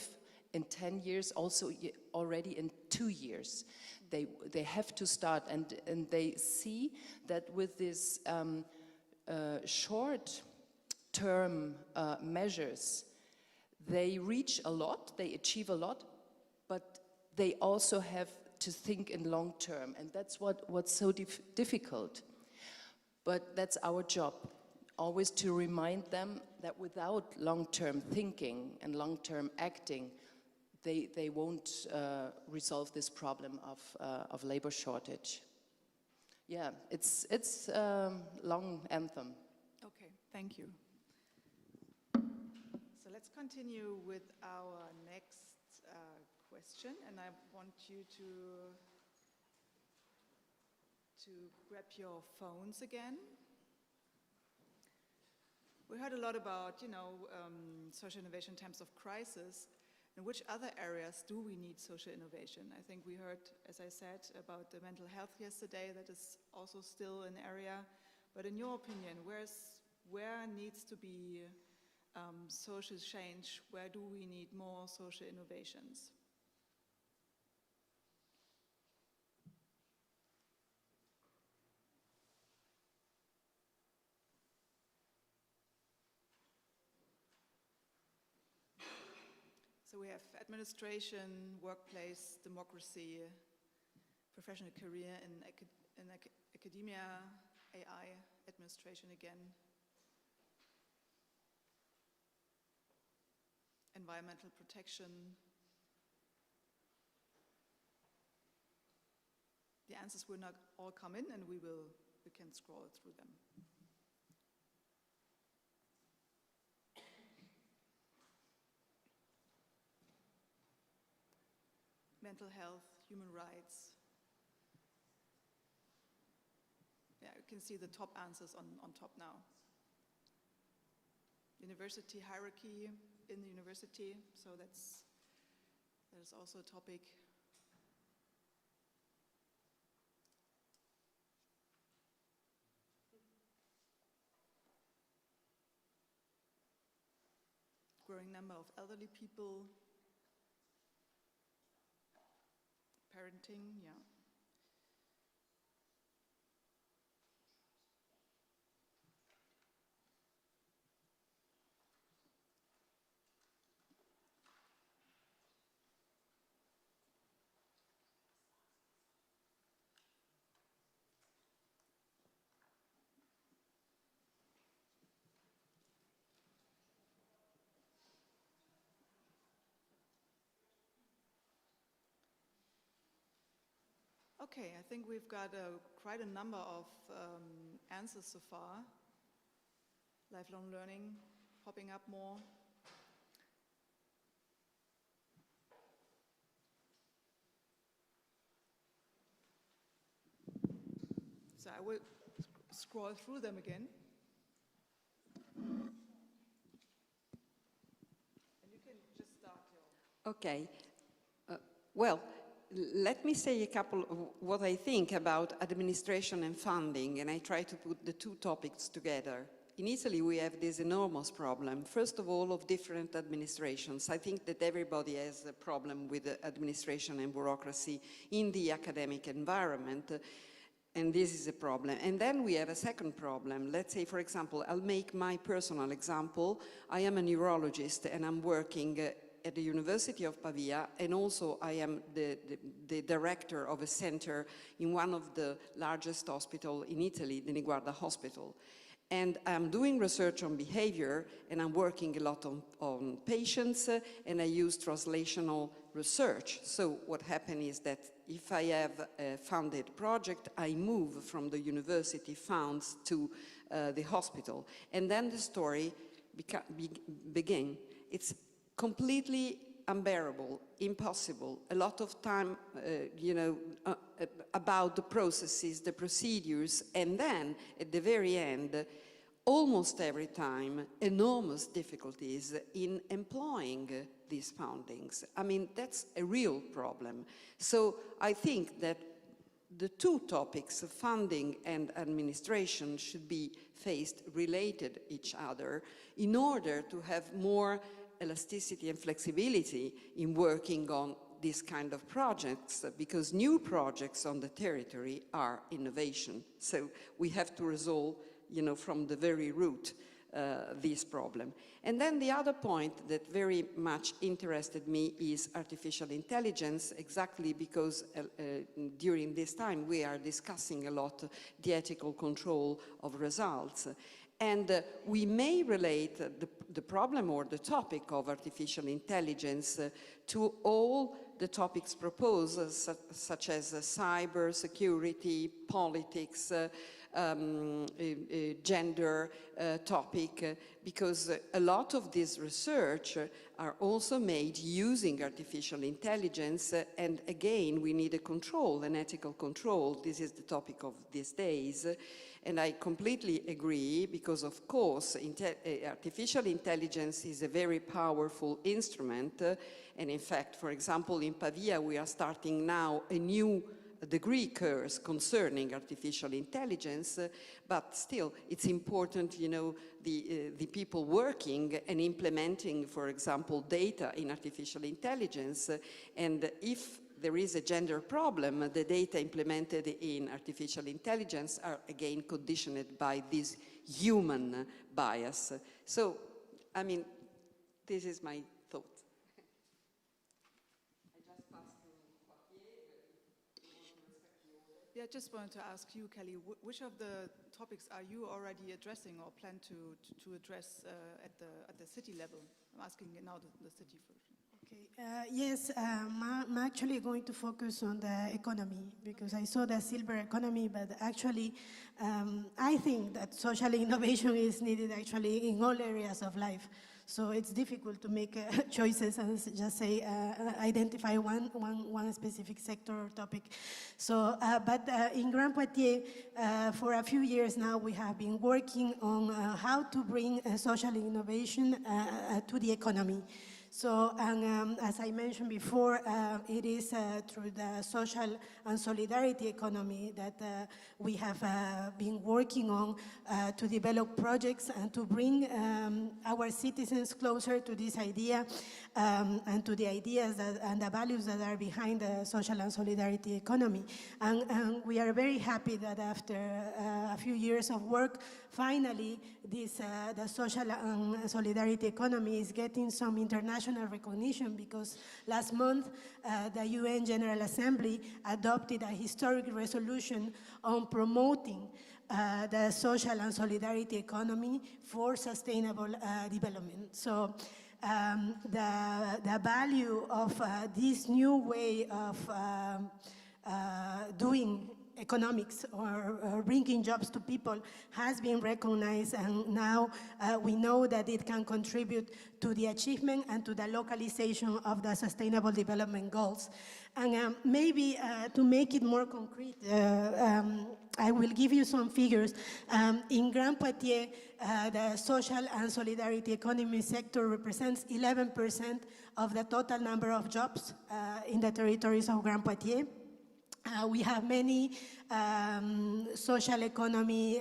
in 10 years, also already in 2 years. They have to start, and they see that with this short-term measures, they reach a lot, they achieve a lot, but they also have to think in long term, and that's what's so difficult. But that's our job, always to remind them that without long-term thinking and long-term acting, they won't resolve this problem of labor shortage. Yeah, it's a long anthem. Okay, thank you. So let's continue with our next question, and I want you to grab your phones again. We heard a lot about, social innovation in times of crisis. In which other areas do we need social innovation? I think we heard, as I said, about the mental health yesterday. That is also still an area. But in your opinion, where needs to be social change? Where do we need more social innovations? So we have administration, workplace, democracy, professional career in academia, AI, administration again, environmental protection. The answers will not all come in, and we can scroll through them. Mental health, human rights. Yeah, you can see the top answers on top now. University hierarchy in the university, so that is also a topic. Growing number of elderly people. Parenting, yeah. Okay, I think we've got quite a number of answers so far. Lifelong learning popping up more. So I will scroll through them again. And you can just start your... Okay. Well, let me say a couple of what I think about administration and funding, and I try to put the two topics together. in Italy we have this enormous problem, first of all, of different administrations. I think that everybody has a problem with the administration and bureaucracy in the academic environment, and this is a problem. And then we have a second problem. Let's say, for example, I'll make my personal example. I am a neurologist and I'm working at the University of Pavia, and also I am the director of a center in one of the largest hospitals in Italy, the Niguarda Hospital. And I'm doing research on behavior, and I'm working a lot on patients, and I use translational research. So what happens is that if I have a funded project, I move from the university funds to the hospital. And then the story begins. It's completely unbearable, impossible, a lot of time, about the processes, the procedures, and then at the very end, almost every time, enormous difficulties in employing these fundings. I mean, that's a real problem. So I think that the two topics, funding and administration, should be faced related each other in order to have more elasticity and flexibility in working on these kind of projects, because new projects on the territory are innovation. So we have to resolve, from the very root, this problem. And then the other point that very much interested me is artificial intelligence, exactly because during this time we are discussing a lot the ethical control of results. And we may relate the problem or the topic of artificial intelligence to all the topics proposed, such as cyber security, politics, gender topic, because a lot of this research are also made using artificial intelligence, and again, we need a control, an ethical control. This is the topic of these days. And I completely agree, because of course artificial intelligence is a very powerful instrument, and in fact, for example, in Pavia we are starting now a new degree course concerning artificial intelligence, but still it's important, the people working and implementing, for example, data in artificial intelligence, and if there is a gender problem, the data implemented in artificial intelligence are again conditioned by this human bias. So, I mean, this is my thought. Yeah, I just wanted to ask you, Kelly, which of the topics are you already addressing or plan to address at the city level? I'm asking now the city version. Okay. Yes, I'm actually going to focus on the economy, because I saw the silver economy, but actually I think that social innovation is needed actually in all areas of life. So it's difficult to make choices and just say, identify one specific sector or topic. So, but in Grand Poitiers, for a few years now, we have been working on how to bring social innovation to the economy. So, and as I mentioned before, it is through the social and solidarity economy that we have been working on to develop projects and to bring our citizens closer to this idea and to the ideas and the values that are behind the social and solidarity economy. And we are very happy that after a few years of work, finally, this, the social and solidarity economy is getting some international recognition, because last month the UN General Assembly adopted a historic resolution on promoting the social and solidarity economy for sustainable development. So the value of this new way of doing economics or bringing jobs to people has been recognized, and now we know that it can contribute to the achievement and to the localization of the Sustainable Development Goals. And maybe to make it more concrete, I will give you some figures. In Grand Poitiers, the social and solidarity economy sector represents 11% of the total number of jobs in the territories of Grand Poitiers. We have many social economy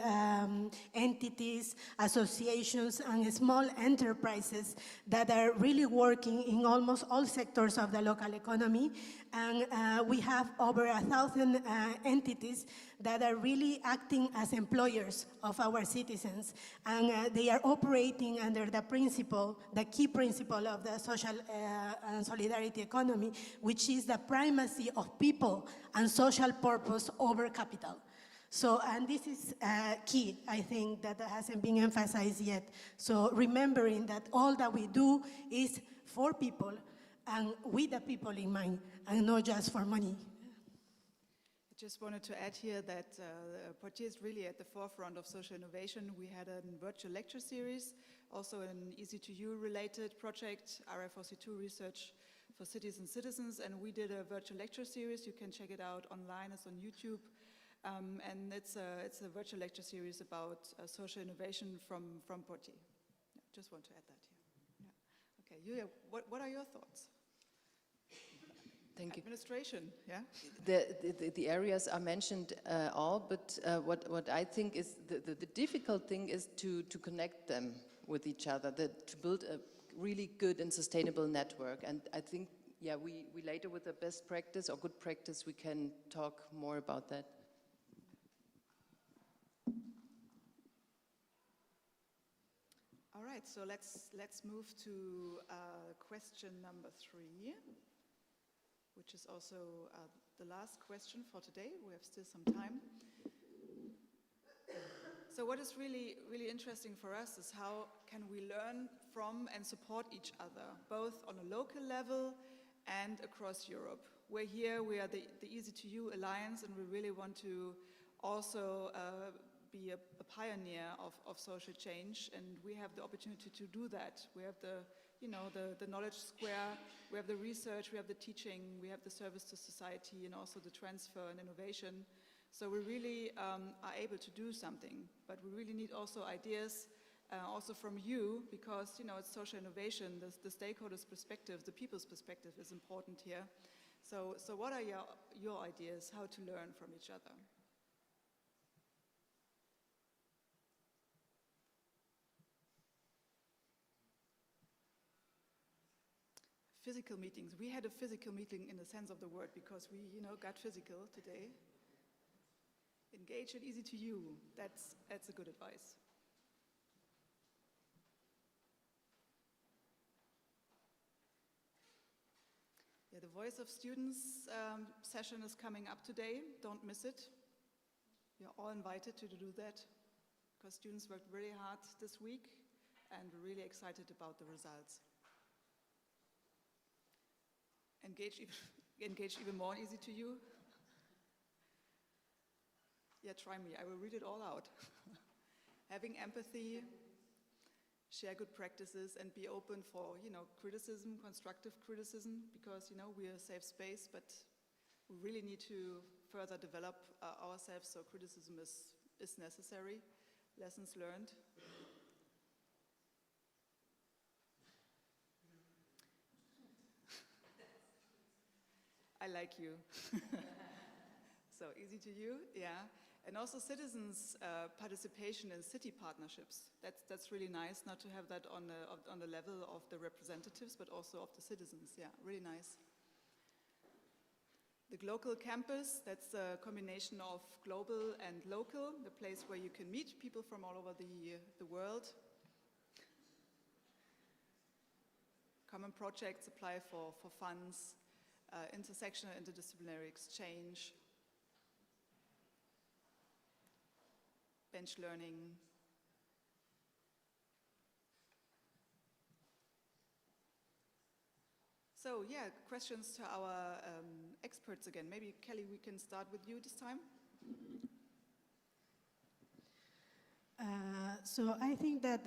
entities, associations, and small enterprises that are really working in almost all sectors of the local economy. And we have over 1,000 entities that are really acting as employers of our citizens. And they are operating under the principle, the key principle of the social and solidarity economy, which is the primacy of people and social purpose over capital. So, and this is key, I think, that hasn't been emphasized yet. So remembering that all that we do is for people and with the people in mind, and not just for money. I just wanted to add here that Poitiers is really at the forefront of social innovation. We had a virtual lecture series, also an EC2U related project, RFOC2 research for cities and citizens, and we did a virtual lecture series. You can check it out online, it's on YouTube. And it's a virtual lecture series about social innovation from Poitiers. Yeah, just want to add that here. Yeah. Okay, Julia, what are your thoughts? Thank you. Administration, yeah? The areas are mentioned all, but what I think is the difficult thing is to connect them with each other, to build a really good and sustainable network. And I think, yeah, we later with the best practice or good practice, we can talk more about that. All right, so let's move to question number 3, which is also the last question for today. We have still some time. So what is really, really interesting for us is how can we learn from and support each other, both on a local level and across Europe. We're here, we are the EC2U Alliance, and we really want to also be a pioneer of social change, and we have the opportunity to do that. We have the knowledge square, we have the research, we have the teaching, we have the service to society, and also the transfer and innovation. So we really are able to do something, but we really need also ideas also from you, because it's social innovation, the stakeholders' perspective, the people's perspective is important here. So what are your ideas how to learn from each other? Physical meetings. We had a physical meeting in the sense of the word because we, got physical today. Engage in EC2U. That's a good advice. Yeah, the Voice of Students session is coming up today. Don't miss it. You're all invited to do that because students worked really hard this week and we're really excited about the results. Engage even more in EC2U. Yeah, try me. I will read it all out. Having empathy, share good practices, and be open for, criticism, constructive criticism, because, we are a safe space, but we really need to further develop ourselves, so criticism is necessary. Lessons learned. I like you. So EC2U, yeah. And also citizens' participation in city partnerships. That's really nice, not to have that on the level of the representatives, but also of the citizens. Yeah, really nice. The Global Campus, that's a combination of global and local, the place where you can meet people from all over the world. Common projects apply for funds. Intersectional, interdisciplinary exchange, bench learning. So yeah, questions to our experts again. Maybe Kelly, we can start with you this time. So I think that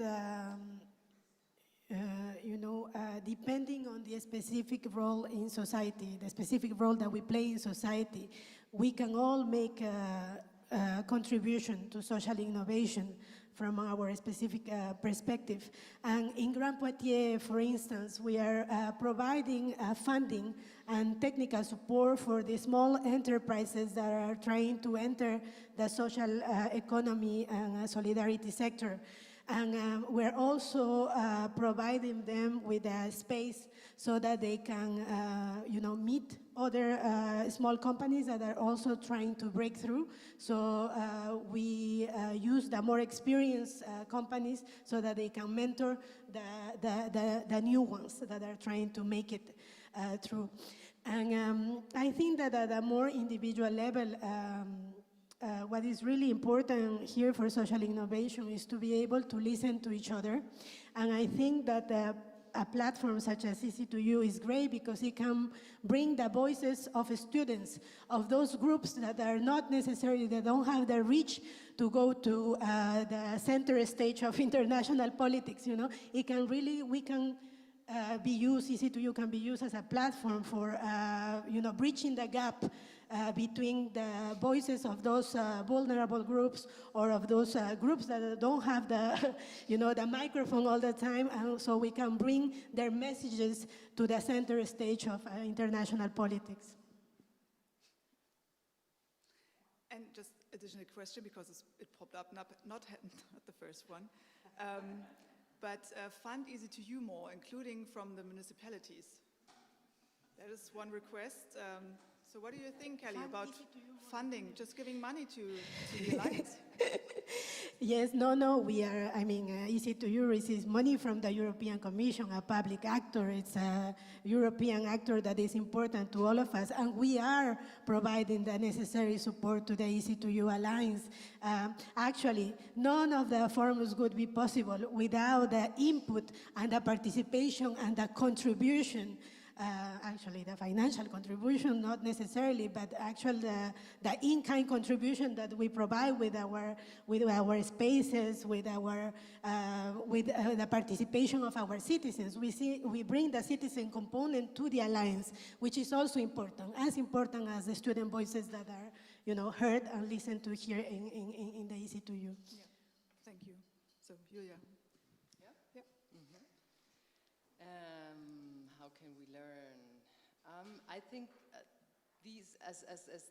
depending on the specific role in society, the specific role that we play in society, we can all make a contribution to social innovation. from our specific perspective. And in Grand Poitiers, for instance, we are providing funding and technical support for the small enterprises that are trying to enter the social economy and solidarity sector. And we're also providing them with a space so that they can, meet other small companies that are also trying to break through. So we use the more experienced companies so that they can mentor the new ones that are trying to make it through. And I think that at a more individual level, what is really important here for social innovation is to be able to listen to each other. And I think that a platform such as EC2U is great because it can bring the voices of students, of those groups that are not necessarily, they don't have the reach to go to the center stage of international politics, It can really, we can be used, EC2U can be used as a platform for, bridging the gap between the voices of those vulnerable groups or of those groups that don't have the, the microphone all the time, and so we can bring their messages to the center stage of international politics. And just additional question, because it popped up, not the first one. But fund EC2U more, including from the municipalities. That is one request. So what do you think, Kelly, about funding, just giving money to the Alliance? Yes, no, we are, EC2U receives money from the European Commission, a public actor. It's a European actor that is important to all of us, and we are providing the necessary support to the EC2U Alliance. Actually, none of the forums would be possible without the input and the participation and the contribution. Actually, the financial contribution, not necessarily, but actually the in-kind contribution that we provide with our spaces, with the participation of our citizens. We bring the citizen component to the Alliance, which is also important, as important as the student voices that are, heard and listened to here in the EC2U. Yeah, thank you. So, Julia. Yeah? How can we learn? I think these, as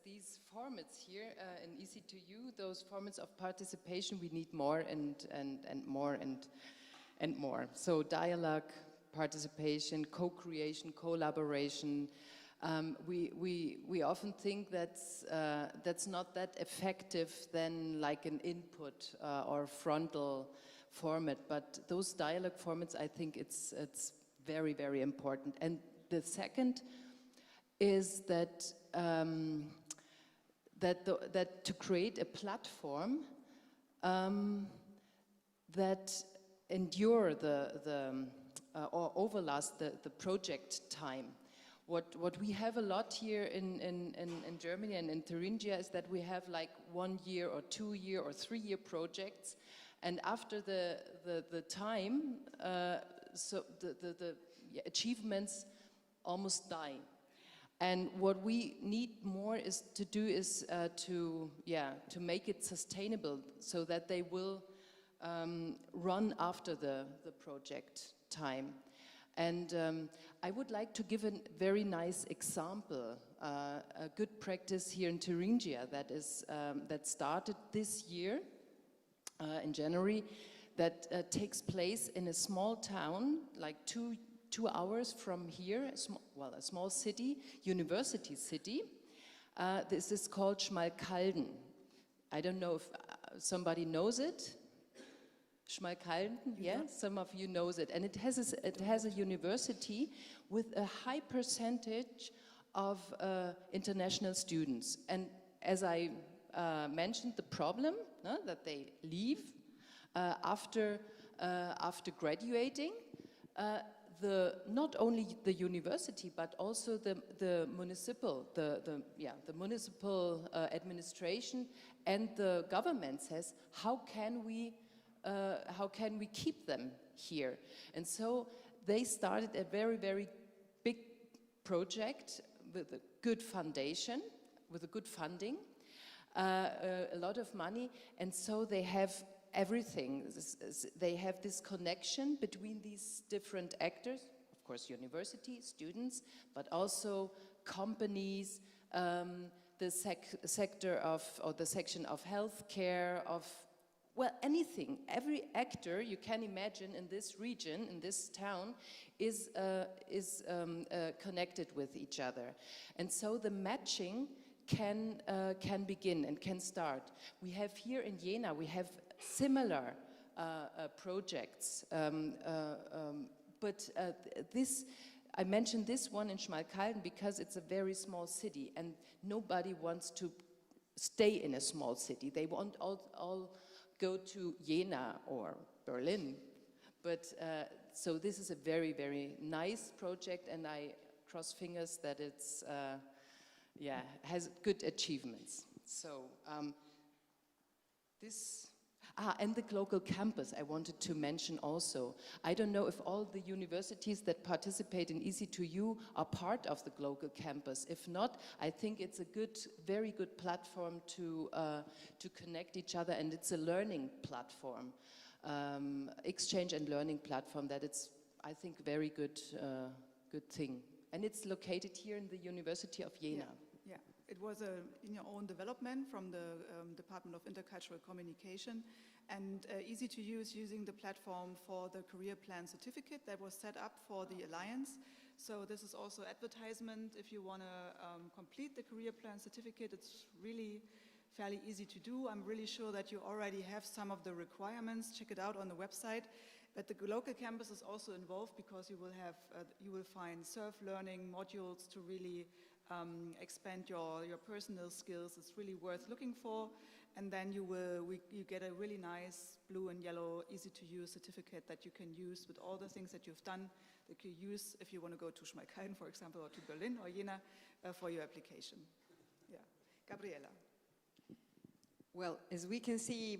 these formats here in EC2U, those formats of participation, we need more and more and more. So dialogue, participation, co-creation, collaboration. We often think that's not that effective than like an input or frontal format, but those dialogue formats, I think it's very, very important. And the second is that that to create a platform that endure or overlast the project time. What we have a lot here in Germany and in Thuringia is that we have like 1 year or 2 year or 3 year projects, and after the time, so the achievements almost die. And what we need more is to make it sustainable so that they will run after the project time. And I would like to give a very nice example, a good practice here in Thuringia that started this year in January, that takes place in a small town, like 2 hours from here, a small city, university city. This is called Schmalkalden. I don't know if somebody knows it. Schmalkalden, yeah, some of you knows it. And it has a university with a high percentage of international students. And as I mentioned, the problem that they leave after graduating, not only the university but also the municipal administration and the government says, how can we keep them here? And so they started a very, very big project with a good foundation, with a good funding, a lot of money, and so they have everything. They have this connection between these different actors, of course universities, students, but also companies, the sector of, or the section of healthcare, of, well, anything. Every actor you can imagine in this region, in this town, is connected with each other. And so the matching can begin and can start. We have here in Jena, we have similar projects, but I mentioned this one in Schmalkalden because it's a very small city and nobody wants to stay in a small city. They want all go to Jena or Berlin. But so this is a very, very nice project, and I cross fingers that it's, yeah, has good achievements. So and the local campus I wanted to mention also. I don't know if all the universities that participate in EC2U are part of the global campus. If not, I think it's a good, very good platform to connect each other, and it's a learning platform, exchange and learning platform that it's, I think, very good, good thing. And it's located here in the University of Jena. Yeah. It was a own development from the Department of Intercultural Communication, and EC2U is using the platform for the career plan certificate that was set up for the Alliance. So this is also advertisement. If you want to complete the career plan certificate, it's really fairly easy to do. I'm really sure that you already have some of the requirements. Check it out on the website. But the local campus is also involved because you will find self-learning modules to really expand your personal skills. It's really worth looking for, and then you get a really nice blue and yellow EC2U certificate that you can use with all the things that you've done, that you use if you want to go to Schmalkalden, for example, or to Berlin or Jena for your application. Yeah, Gabriela. Well, as we can see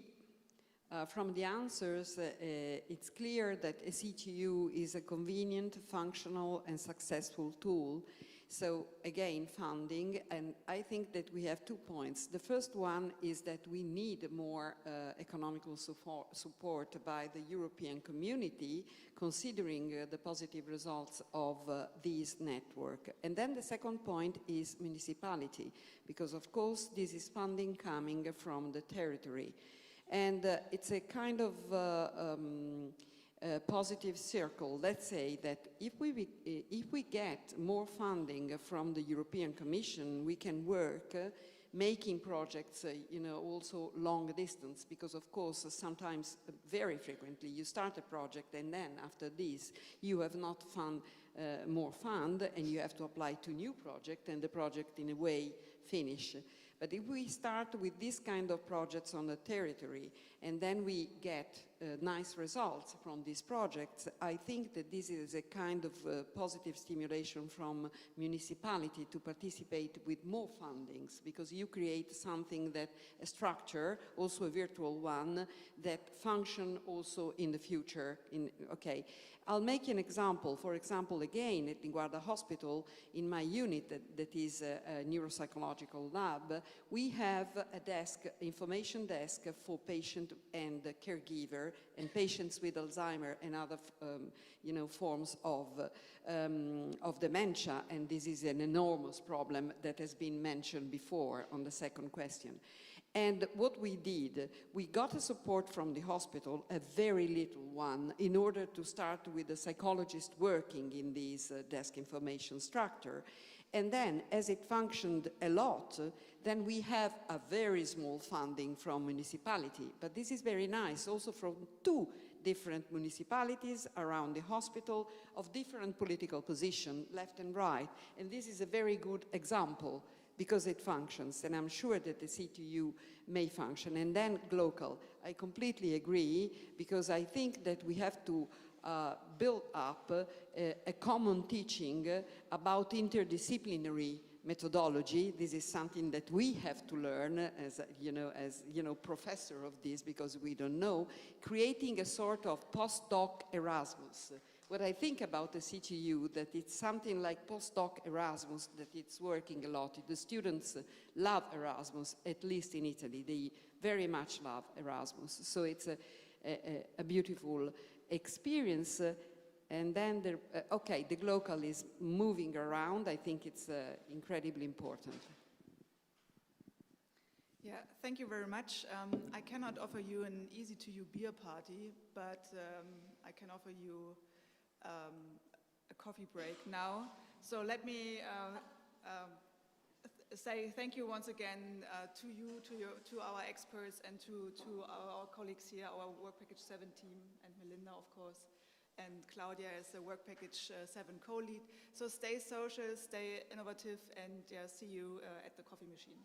from the answers, it's clear that EC2U is a convenient, functional, and successful tool. So again, funding, and I think that we have 2 points. The first one is that we need more economical support by the European community, considering the positive results of this network. And then the second point is municipality, because of course this is funding coming from the territory. And it's a kind of positive circle. Let's say that if we get more funding from the European Commission, we can work making projects, also long distance, because of course sometimes, very frequently, you start a project and then after this you have not more fund and you have to apply to new project, and the project in a way finish. But if we start with this kind of projects on the territory and then we get nice results from these projects, I think that this is a kind of positive stimulation from municipality to participate with more fundings, because you create something that, a structure, also a virtual one, that function also in the future. Okay. I'll make an example. For example, again, at Linguarda Hospital, in my unit that is a neuropsychological lab, we have a desk, information desk for patient and caregiver and patients with Alzheimer and other forms of dementia, and this is an enormous problem that has been mentioned before on the second question. And what we did, we got a support from the hospital, a very little one, in order to start with a psychologist working in this desk information structure. And then, as it functioned a lot, then we have a very small funding from municipality. But this is very nice, also from 2 different municipalities around the hospital of different political position, left and right. And this is a very good example, because it functions, and I'm sure that the EC2U may function. And then local, I completely agree, because I think that we have to build up a common teaching about interdisciplinary methodology. This is something that we have to learn as professor of this, because we don't know, creating a sort of postdoc Erasmus, what I think about the EC2U, that it's something like postdoc Erasmus, that it's working a lot. The students love Erasmus, at least in Italy. They very much love Erasmus. So it's a beautiful experience. And then, the local is moving around. I think it's incredibly important. Yeah, thank you very much. I cannot offer you an EC2U beer party, but I can offer you a coffee break now. So let me say thank you once again to you, to our experts, and to our colleagues here, our Work Package 7 team, and Melinda, of course, and Claudia is the Work Package 7 co-lead. So stay social, stay innovative, and see you at the coffee machine.